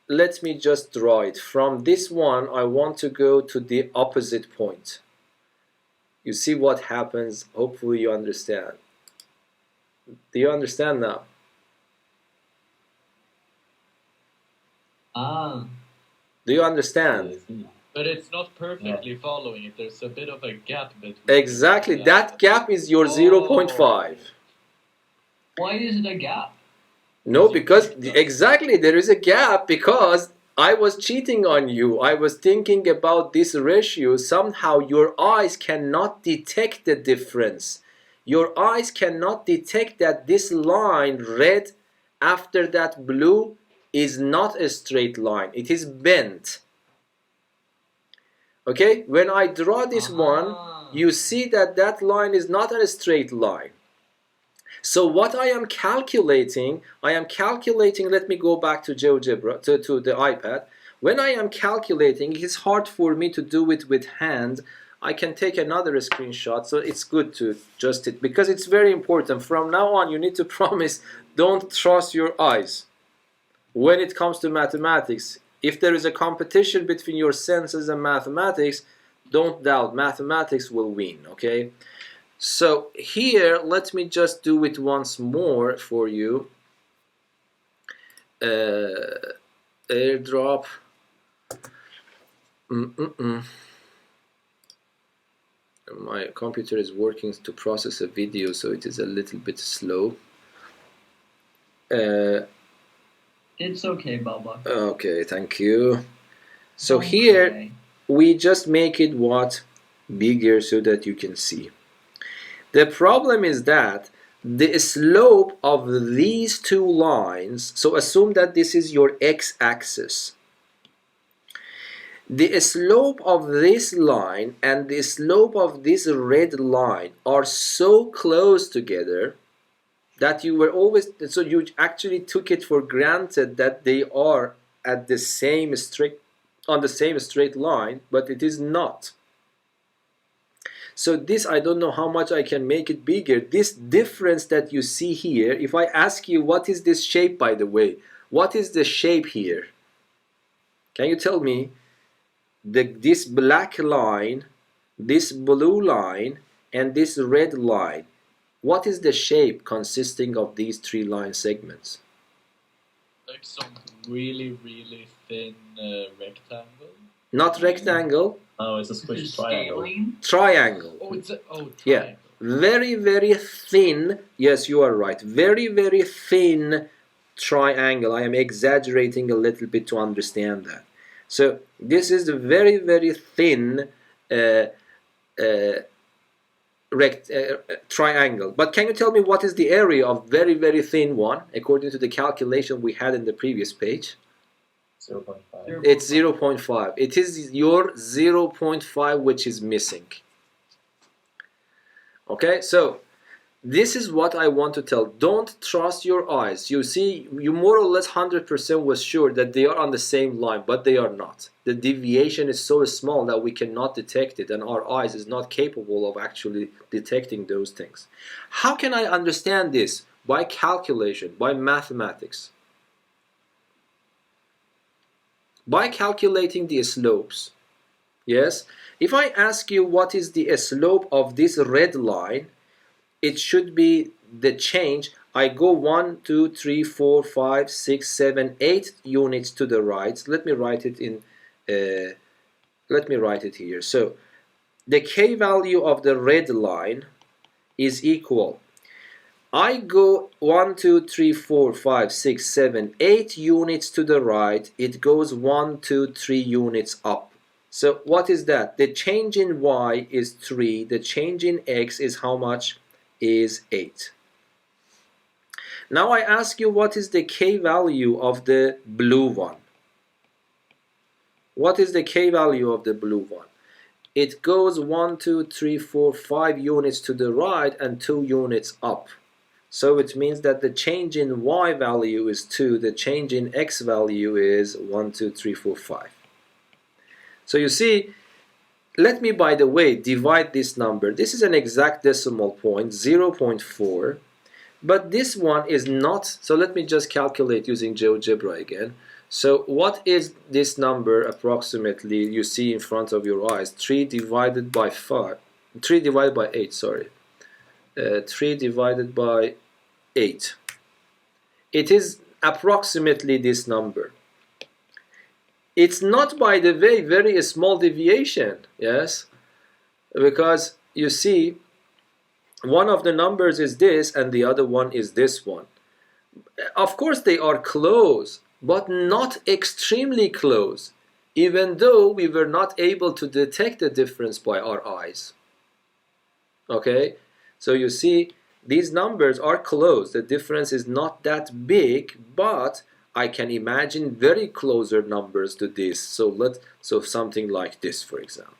let me just draw it. From this one, I want to go to the opposite point. You see what happens? Hopefully you understand. Do you understand now? Do you understand? But it's not perfectly following it. There's a bit of a gap between. Exactly. That gap is your 0.5. Why is it a gap? No, because exactly there is a gap because I was cheating on you. I was thinking about this ratio. Somehow your eyes cannot detect the difference. Your eyes cannot detect that this line red after that blue is not a straight line. It is bent. Okay, when I draw this one, you see that that line is not a straight line. So what I am calculating, let me go back to GeoGebra, to the iPad. When I am calculating, it's hard for me to do it with hand. I can take another screenshot, so it's good to just it, because it's very important. From now on, you need to promise, don't trust your eyes. When it comes to mathematics, if there is a competition between your senses and mathematics, don't doubt, mathematics will win, okay? So here, let me just do it once more for you. Airdrop. My computer is working to process a video, so it is a little bit slow. It's okay, Baba. Okay, thank you. So here, we just make it what? Bigger so that you can see. The problem is that the slope of these two lines, so assume that this is your x-axis. The slope of this line and the slope of this red line are so close together that you were always, so you actually took it for granted that they are at the same straight, on the same straight line, but it is not. So this, I don't know how much I can make it bigger. This difference that you see here, if I ask you what is this shape, by the way, what is the shape here? Can you tell me? This black line, this blue line, and this red line, what is the shape consisting of these three line segments? Like some really, really thin rectangle. Not rectangle. Oh, it's a squished triangle. Triangle. Oh, it's a triangle. Yeah. Very, very thin. Yes, you are right. Very, very thin triangle. I am exaggerating a little bit to understand that. So this is a very, very thin triangle. But can you tell me what is the area of very, very thin one according to the calculation we had in the previous page? 0.5. It's 0.5. It is your 0.5 which is missing. Okay, so this is what I want to tell. Don't trust your eyes. You see, you more or less 100% was sure that they are on the same line, but they are not. The deviation is so small that we cannot detect it, and our eyes is not capable of actually detecting those things. How can I understand this? By calculation, by mathematics. By calculating the slopes. Yes? If I ask you what is the slope of this red line, it should be the change. I go 1, 2, 3, 4, 5, 6, 7, 8 units to the right. Let me write it in. Let me write it here. So the k value of the red line is equal. I go 1, 2, 3, 4, 5, 6, 7, 8 units to the right. It goes 1, 2, 3 units up. So what is that? The change in y is 3. The change in x is how much? Is 8. Now I ask you, what is the k value of the blue one? What is the k value of the blue one? It goes 1, 2, 3, 4, 5 units to the right and 2 units up. So it means that the change in y value is 2. The change in x value is 1, 2, 3, 4, 5. So you see, let me, by the way, divide this number. This is an exact decimal point, 0.4. But this one is not. So let me just calculate using Geogebra again. So what is this number approximately you see in front of your eyes? 3 divided by 5. 3 divided by 8, sorry. 3 divided by 8. It is approximately this number. It's not, by the way, very small deviation, yes? Because you see, one of the numbers is this and the other one is this one. Of course they are close, but not extremely close, even though we were not able to detect the difference by our eyes. Okay? So you see, these numbers are close. The difference is not that big, but I can imagine very closer numbers to this. So something like this, for example.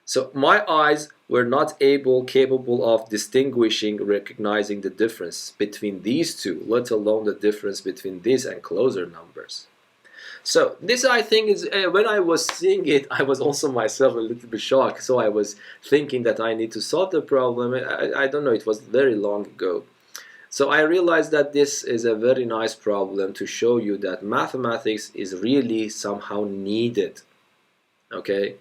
So my eyes were not capable of distinguishing, recognizing the difference between these two, let alone the difference between this and closer numbers. So this, I think, is when I was seeing it, I was also myself a little bit shocked. So I was thinking that I need to solve the problem. I don't know, it was very long ago. So I realized that this is a very nice problem to show you that mathematics is really somehow needed. Okay?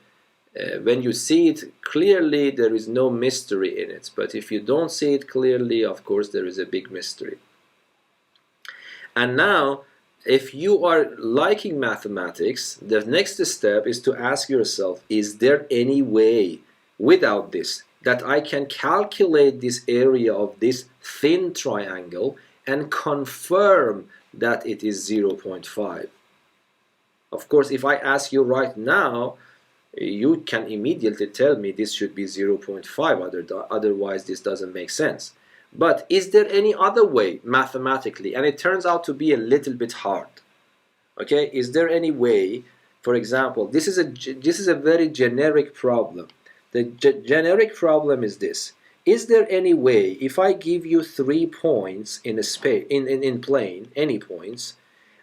When you see it clearly, there is no mystery in it. But if you don't see it clearly, of course, there is a big mystery. And now, if you are liking mathematics, the next step is to ask yourself, is there any way without this that I can calculate this area of this thin triangle and confirm that it is 0.5? Of course, if I ask you right now, you can immediately tell me this should be 0.5, otherwise this doesn't make sense. But is there any other way mathematically? And it turns out to be a little bit hard. Okay, is there any way, for example, this is a very generic problem. The generic problem is this. Is there any way, if I give you 3 points in a space, in plane, any points,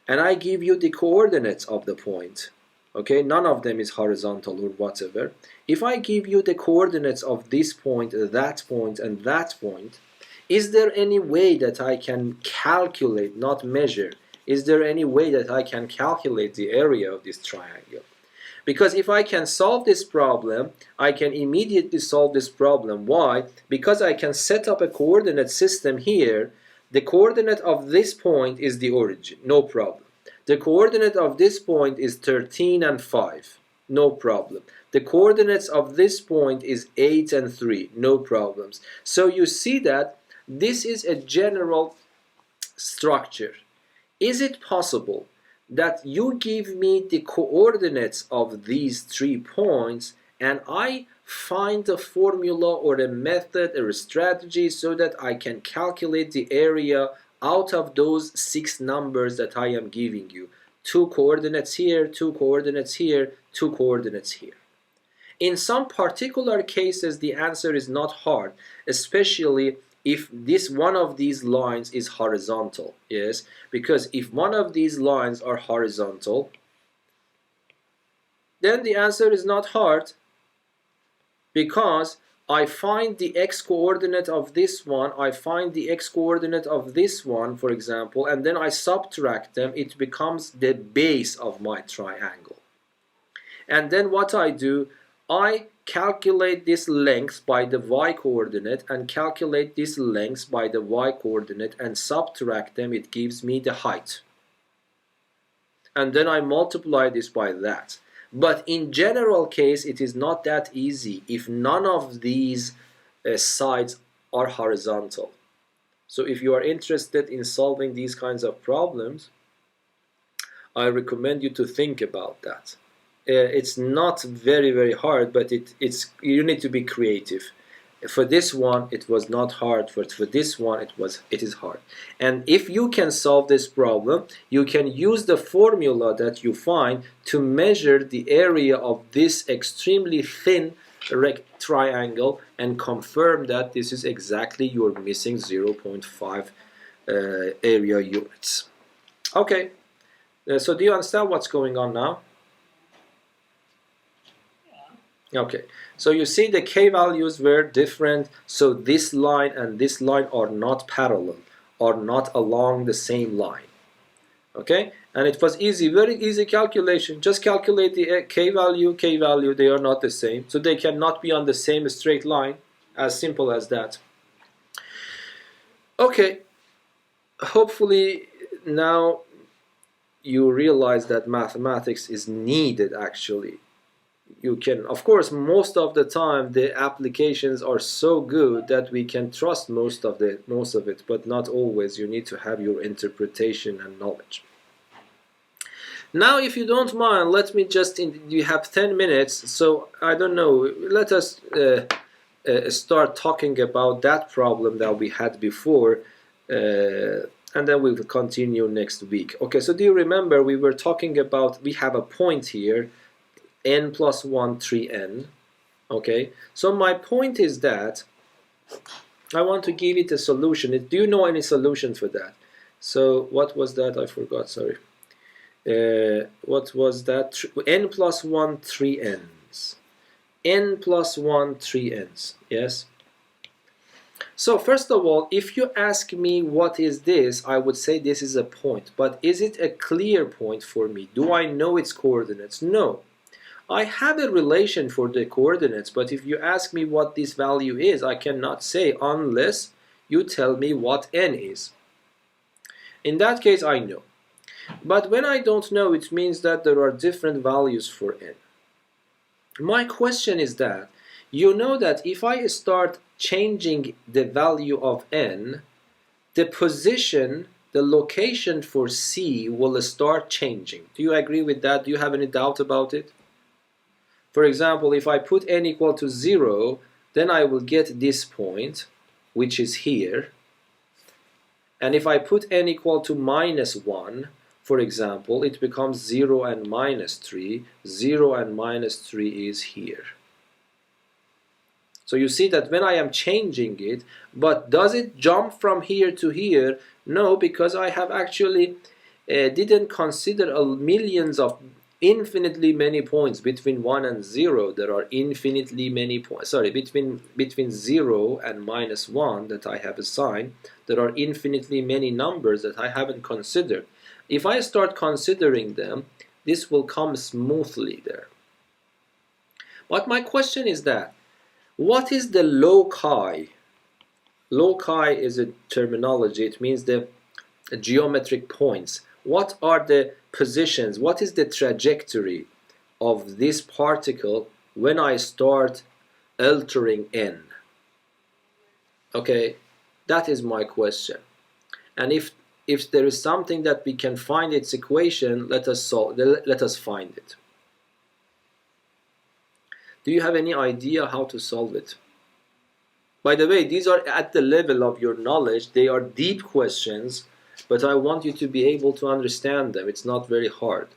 and I give you the coordinates of the point, Okay, none of them is horizontal or whatever. If I give you the coordinates of this point, that point, and that point, is there any way that I can calculate, not measure, is there any way that I can calculate the area of this triangle? Because if I can solve this problem, I can immediately solve this problem. Why? Because I can set up a coordinate system here. The coordinate of this point is the origin, no problem. The coordinate of this point is 13 and 5, no problem. The coordinates of this point is 8 and 3, no problems. So you see that this is a general structure. Is it possible that you give me the coordinates of these 3 points and I find a formula or a method or a strategy so that I can calculate the area out of those 6 numbers that I am giving you? 2 coordinates here, 2 coordinates here, 2 coordinates here. In some particular cases, the answer is not hard, especially if this one of these lines is horizontal. Yes, because if one of these lines are horizontal, then the answer is not hard, because I find the x-coordinate of this one, I find the x-coordinate of this one, for example, and then I subtract them. It becomes the base of my triangle. And then what I do, I calculate this length by the y-coordinate and calculate this length by the y-coordinate and subtract them. It gives me the height. And then I multiply this by that. But in general case, it is not that easy if none of these sides are horizontal. So if you are interested in solving these kinds of problems, I recommend you to think about that. It's not very hard, but you need to be creative. For this one, it was not hard. For this one, it is hard. And if you can solve this problem, you can use the formula that you find to measure the area of this extremely thin triangle and confirm that this is exactly your missing 0.5 area units. Okay, so do you understand what's going on now? Okay, so you see the k values were different, so this line and this line are not parallel, are not along the same line. Okay, and it was easy, very easy calculation. Just calculate the k value, they are not the same, so they cannot be on the same straight line. As simple as that. Okay, hopefully now you realize that mathematics is needed actually. You can, of course, most of the time the applications are so good that we can trust most of it, but not always. You need to have your interpretation and knowledge. Now, if you don't mind, let me just, you have 10 minutes, so I don't know, let us start talking about that problem that we had before, and then we will continue next week. Okay, so do you remember we were talking about, we have a point here, n plus 1, 3n. Okay, so my point is that I want to give it a solution. Do you know any solution for that? So what was that? I forgot, sorry. What was that? N plus 1, 3n's. N plus 1, 3n's. Yes? So first of all, if you ask me what is this, I would say this is a point. But is it a clear point for me? Do I know its coordinates? No. I have a relation for the coordinates, but if you ask me what this value is, I cannot say unless you tell me what n is. In that case, I know. But when I don't know, it means that there are different values for n. My question is that, you know that if I start changing the value of n, the position, the location for c will start changing. Do you agree with that? Do you have any doubt about it? For example, if I put n equal to 0, then I will get this point, which is here. And if I put n equal to minus 1, for example, it becomes 0 and minus 3. 0 and minus 3 is here. So you see that when I am changing it, but does it jump from here to here? No, because I have actually didn't consider millions of infinitely many points between 1 and 0. There are infinitely many points, sorry, between 0 and minus 1 that I have assigned. There are infinitely many numbers that I haven't considered. If I start considering them, this will come smoothly there. But my question is that, what is the loci? Loci is a terminology. It means the geometric points. What are the positions? What is the trajectory of this particle when I start altering n? Okay, that is my question. And if there is something that we can find its equation, let us find it. Do you have any idea how to solve it? By the way, these are at the level of your knowledge. They are deep questions, but I want you to be able to understand them. It's not very hard.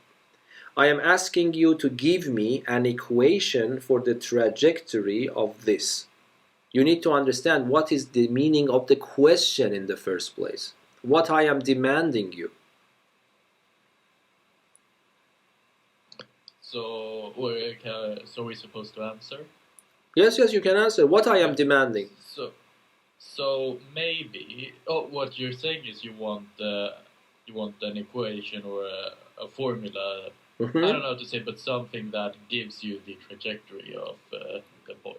I am asking you to give me an equation for the trajectory of this. You need to understand what is the meaning of the question in the first place. What I am demanding you. So we're supposed to answer? Yes, you can answer. What I am demanding. So maybe what you're saying is you want an equation or a formula. I don't know how to say, but something that gives you the trajectory of the point.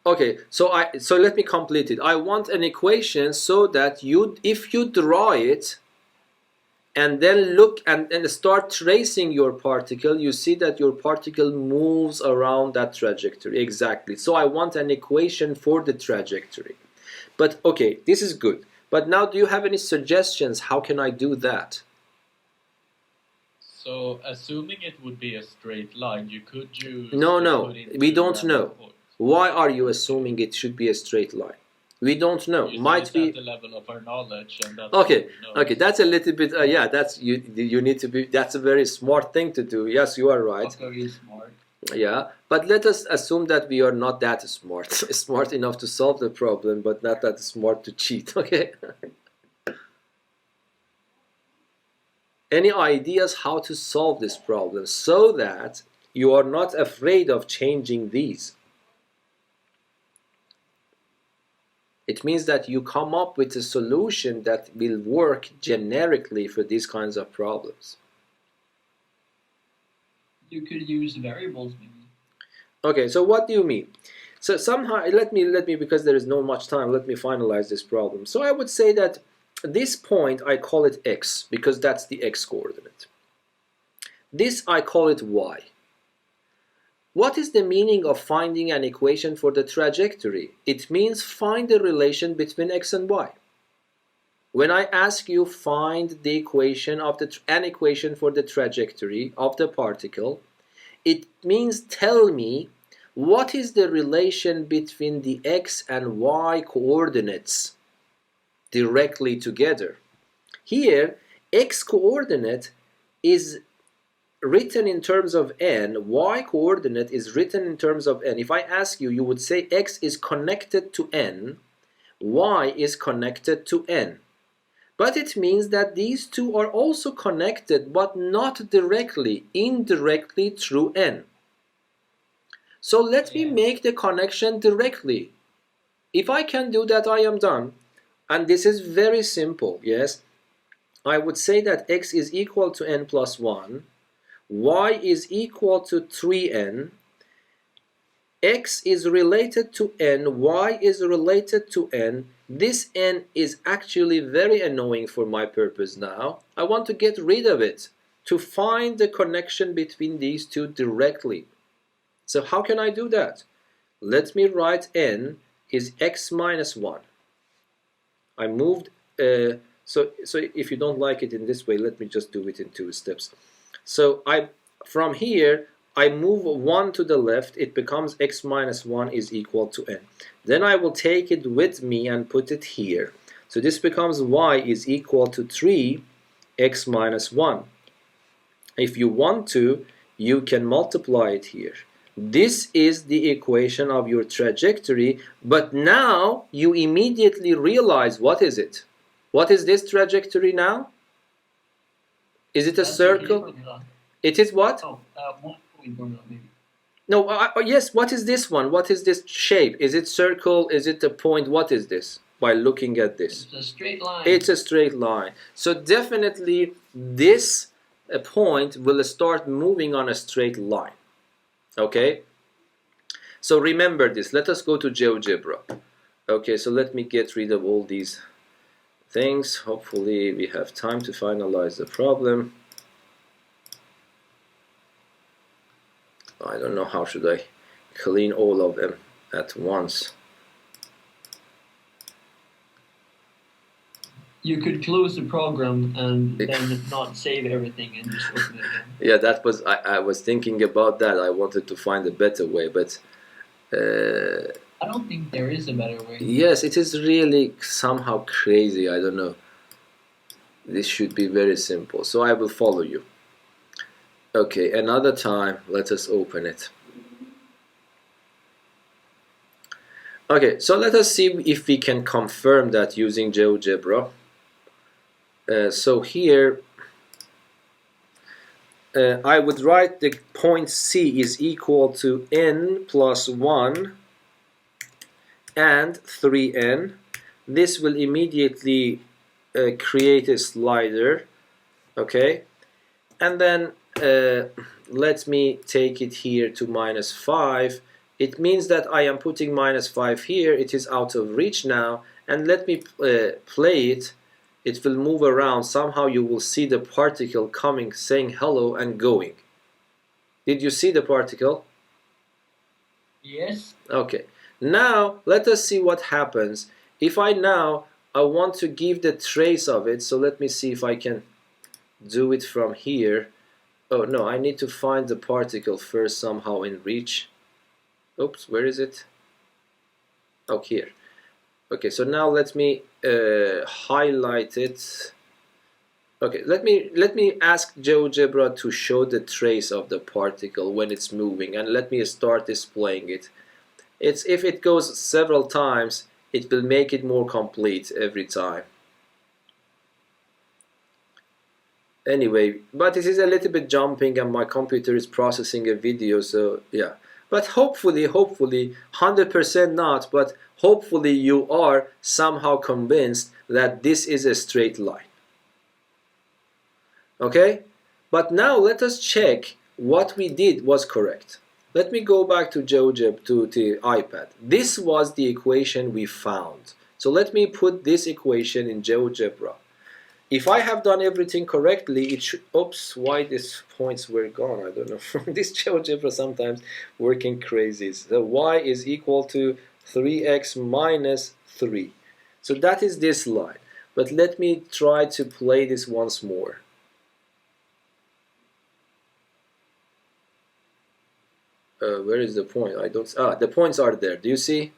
Okay, so let me complete it. I want an equation so that if you draw it and then look and start tracing your particle, you see that your particle moves around that trajectory. Exactly. So I want an equation for the trajectory. But okay, this is good. But now, do you have any suggestions? How can I do that? So assuming it would be a straight line, you could use... No, we don't know. Why are you assuming it should be a straight line? We don't know. Might be at the level of our knowledge, and that's okay. That's a little bit. Yeah, that's you need to be. That's a very smart thing to do. Yes, you are right. Very smart. Yeah, but let us assume that we are not that smart. Smart enough to solve the problem, but not that smart to cheat. Okay. Any ideas how to solve this problem so that you are not afraid of changing these? It means that you come up with a solution that will work generically for these kinds of problems. You could use variables, maybe. Okay, so what do you mean? So somehow, let me because there is no much time, let me finalize this problem. So I would say that this point, I call it x because that's the x coordinate. This I call it y. What is the meaning of finding an equation for the trajectory? It means find the relation between x and y. When I ask you find the equation of an equation for the trajectory of the particle, it means tell me what is the relation between the x and y coordinates directly together. Here, x coordinate is written in terms of n, y coordinate is written in terms of n. If I ask you, you would say x is connected to n, y is connected to n. But it means that these two are also connected, but not directly, indirectly through n. So let me make the connection directly. If I can do that, I am done. And this is very simple, yes? I would say that x is equal to n plus 1, y is equal to 3n, x is related to n, y is related to n. This n is actually very annoying for my purpose now. I want to get rid of it to find the connection between these two directly. So how can I do that? Let me write n is x minus 1. I moved, so if you don't like it in this way, let me just do it in 2 steps. So from here, I move 1 to the left, it becomes x minus 1 is equal to n. Then I will take it with me and put it here. So this becomes y is equal to 3x minus 1. If you want to, you can multiply it here. This is the equation of your trajectory, but now you immediately realize what is it? What is this trajectory now? Is it a circle? It is what? 1 point formula maybe. No, yes, what is this one? What is this shape? Is it circle? Is it a point? What is this? By looking at this. It's a straight line. It's a straight line. So definitely this point will start moving on a straight line. Okay? So remember this. Let us go to GeoGebra. Okay, so let me get rid of all these things. Hopefully we have time to finalize the problem. I don't know how should I clean all of them at once. You could close the program and then not save everything and just open it again. Yeah, that was I was thinking about that. I wanted to find a better way, but I don't think there is a better way. yes, it is really somehow crazy. I don't know. This should be very simple. So I will follow you. Okay, another time, let us open it. Okay, so let us see if we can confirm that using GeoGebra. So here, I would write the point C is equal to n plus 1 and 3n. This will immediately create a slider, okay? And then let me take it here to minus 5. It means that I am putting minus 5 here. It is out of reach now. And let me play it. It will move around. Somehow you will see the particle coming, saying hello and going. Did you see the particle? Yes. Okay. Now let us see what happens. If I want to give the trace of it. So let me see if I can do it from here. Oh no, I need to find the particle first somehow in reach. Oops, where is it? Oh, here. Okay, so now let me highlight it. Okay, let me ask GeoGebra to show the trace of the particle when it's moving, and let me start displaying it. If it goes several times, it will make it more complete every time. Anyway, but it is a little bit jumping and my computer is processing a video, so yeah. But hopefully 100% not, but hopefully you are somehow convinced that this is a straight line. Okay? But now let us check what we did was correct. Let me go back to GeoGebra, to the iPad. This was the equation we found. So let me put this equation in GeoGebra. If I have done everything correctly, it should... Oops, why these points were gone? I don't know. This GeoGebra sometimes working crazy. So y is equal to 3x minus 3. So that is this line. But let me try to play this once more. Where is the point? I don't... the points are there. Do you see?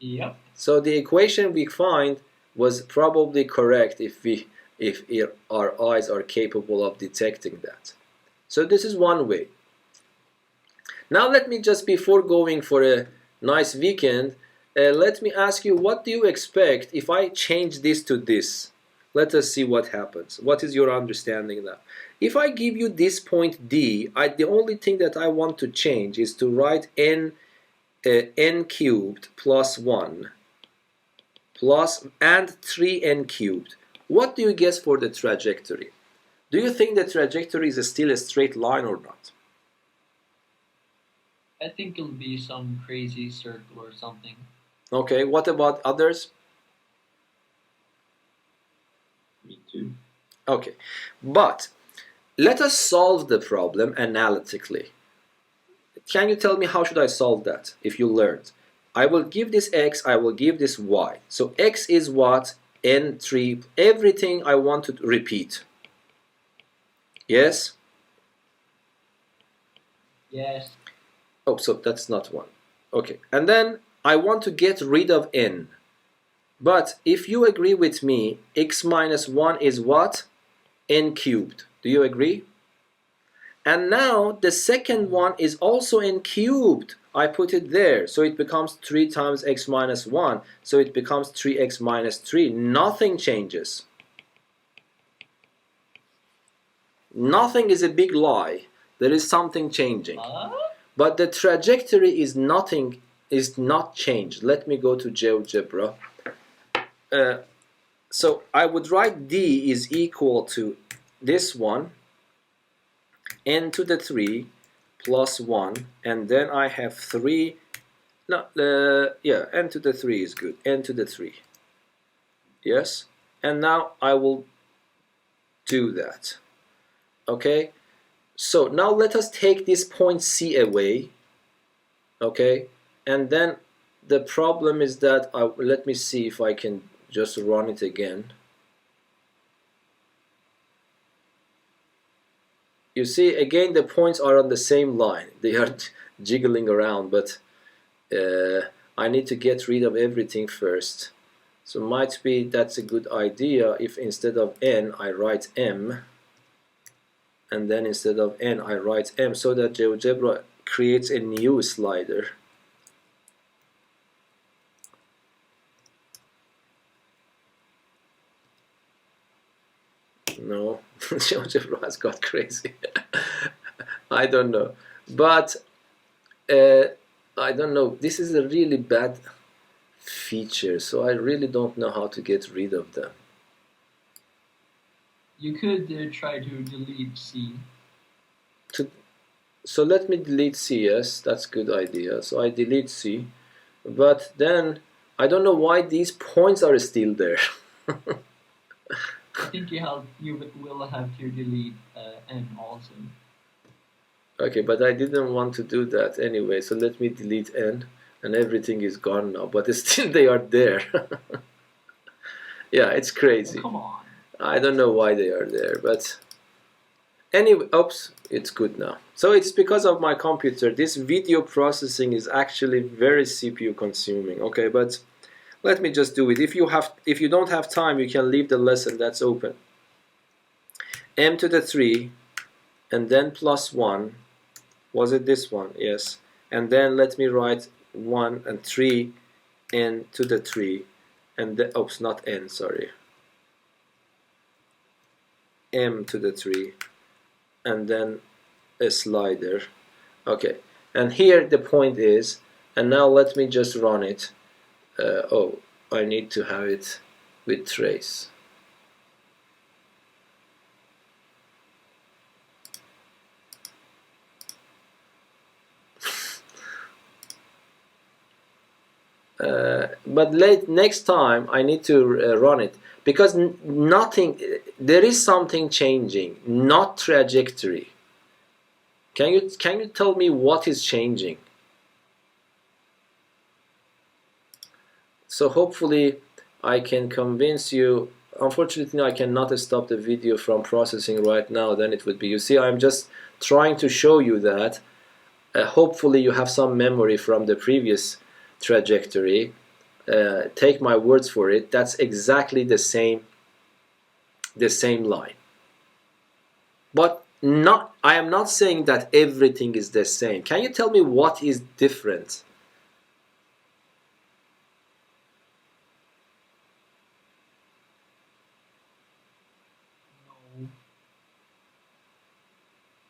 Yep. So the equation we find was probably correct if our eyes are capable of detecting that. So this is one way. Now let me just, before going for a nice weekend, let me ask you, what do you expect if I change this to this? Let us see what happens. What is your understanding now? If I give you this point D, the only thing that I want to change is to write n cubed plus 1 plus and 3n cubed. What do you guess for the trajectory? Do you think the trajectory is still a straight line or not? I think it'll be some crazy circle or something. Okay, what about others? Me too. Okay, but let us solve the problem analytically. Can you tell me how should I solve that if you learned? I will give this x, I will give this y. So x is what? n3, everything I want to repeat. Yes? Yes. Oh, so that's not 1. Okay, and then I want to get rid of n. But if you agree with me, x minus 1 is what? N cubed. Do you agree? And now the second one is also n cubed. I put it there, so it becomes 3 times x minus 1. So it becomes 3x minus 3. Nothing changes. Nothing is a big lie. There is something changing. But the trajectory is not changed. Let me go to GeoGebra. So I would write d is equal to this one, n to the 3 plus 1, and then I have 3, no, yeah, n to the 3 is good, n to the 3. Yes, and now I will do that. Okay, so now let us take this point C away. Okay, and then the problem is that let me see if I can just run it again. You see, again, the points are on the same line. They are jiggling around, but I need to get rid of everything first. So might be that's a good idea if instead of n I write m, and then instead of n I write m, so that GeoGebra creates a new slider. No, GeoGebra has got crazy. I don't know, but I don't know. This is a really bad feature, so I really don't know how to get rid of them. You could try to delete C. So let me delete C. Yes, that's a good idea. So I delete C, but then I don't know why these points are still there. I think you will have to delete N also. Okay, but I didn't want to do that anyway, so let me delete N, and everything is gone now, but still they are there. Yeah, it's crazy. Oh, come on. I don't know why they are there, but anyway, oops, it's good now. So it's because of my computer. This video processing is actually very CPU consuming. Okay, but let me just do it. If you don't have time, you can leave the lesson that's open. M to the 3, and then plus 1. Was it this one? Yes. And then let me write 1 and 3, n to the 3, and the, oops, not n, sorry. M to the 3, and then a slider. Okay, and here the point is, and now let me just run it. Oh, I need to have it with trace. But next time I need to run it, because there is something changing, not trajectory. Can you tell me what is changing? So hopefully I can convince you. Unfortunately, I cannot stop the video from processing right now. Then it would be, you see, I'm just trying to show you that hopefully you have some memory from the previous trajectory. Take my words for it, that's exactly the same line. But I am not saying that everything is the same. Can you tell me what is different? No.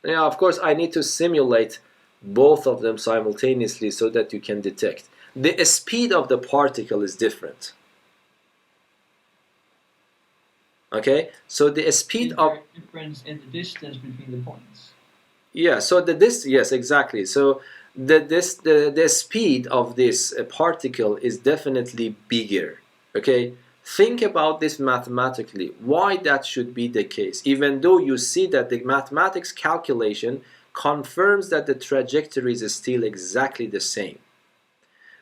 Yeah, of course I need to simulate both of them simultaneously so that you can detect. The speed of the particle is different. Okay, so the speed of difference in the distance between the points. Yeah, so yes, exactly. So the speed of this particle is definitely bigger. Okay, think about this mathematically. Why that should be the case, even though you see that the mathematics calculation confirms that the trajectory is still exactly the same.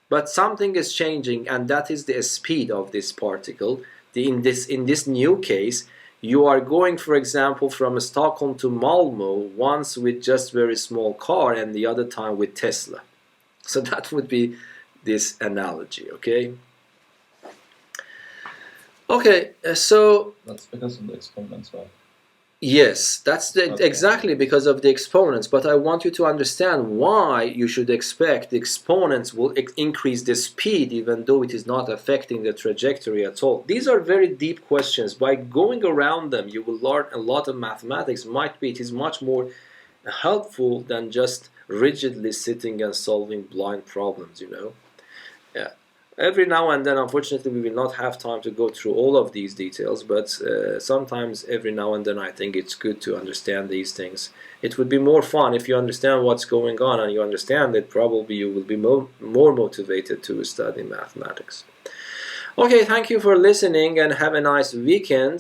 But something is changing, and that is the speed of this particle. In this new case, you are going, for example, from Stockholm to Malmö, once with just very small car and the other time with Tesla. So that would be this analogy, okay? Okay, so... That's because of the experiments, right? Yes, that's Okay. exactly because of the exponents. But I want you to understand why you should expect the exponents will increase the speed even though it is not affecting the trajectory at all. These are very deep questions. By going around them, you will learn a lot of mathematics. It is much more helpful than just rigidly sitting and solving blind problems, Yeah. Every now and then, unfortunately, we will not have time to go through all of these details, but sometimes every now and then I think it's good to understand these things. It would be more fun if you understand what's going on and you understand it, probably you will be more motivated to study mathematics. Okay, thank you for listening and have a nice weekend.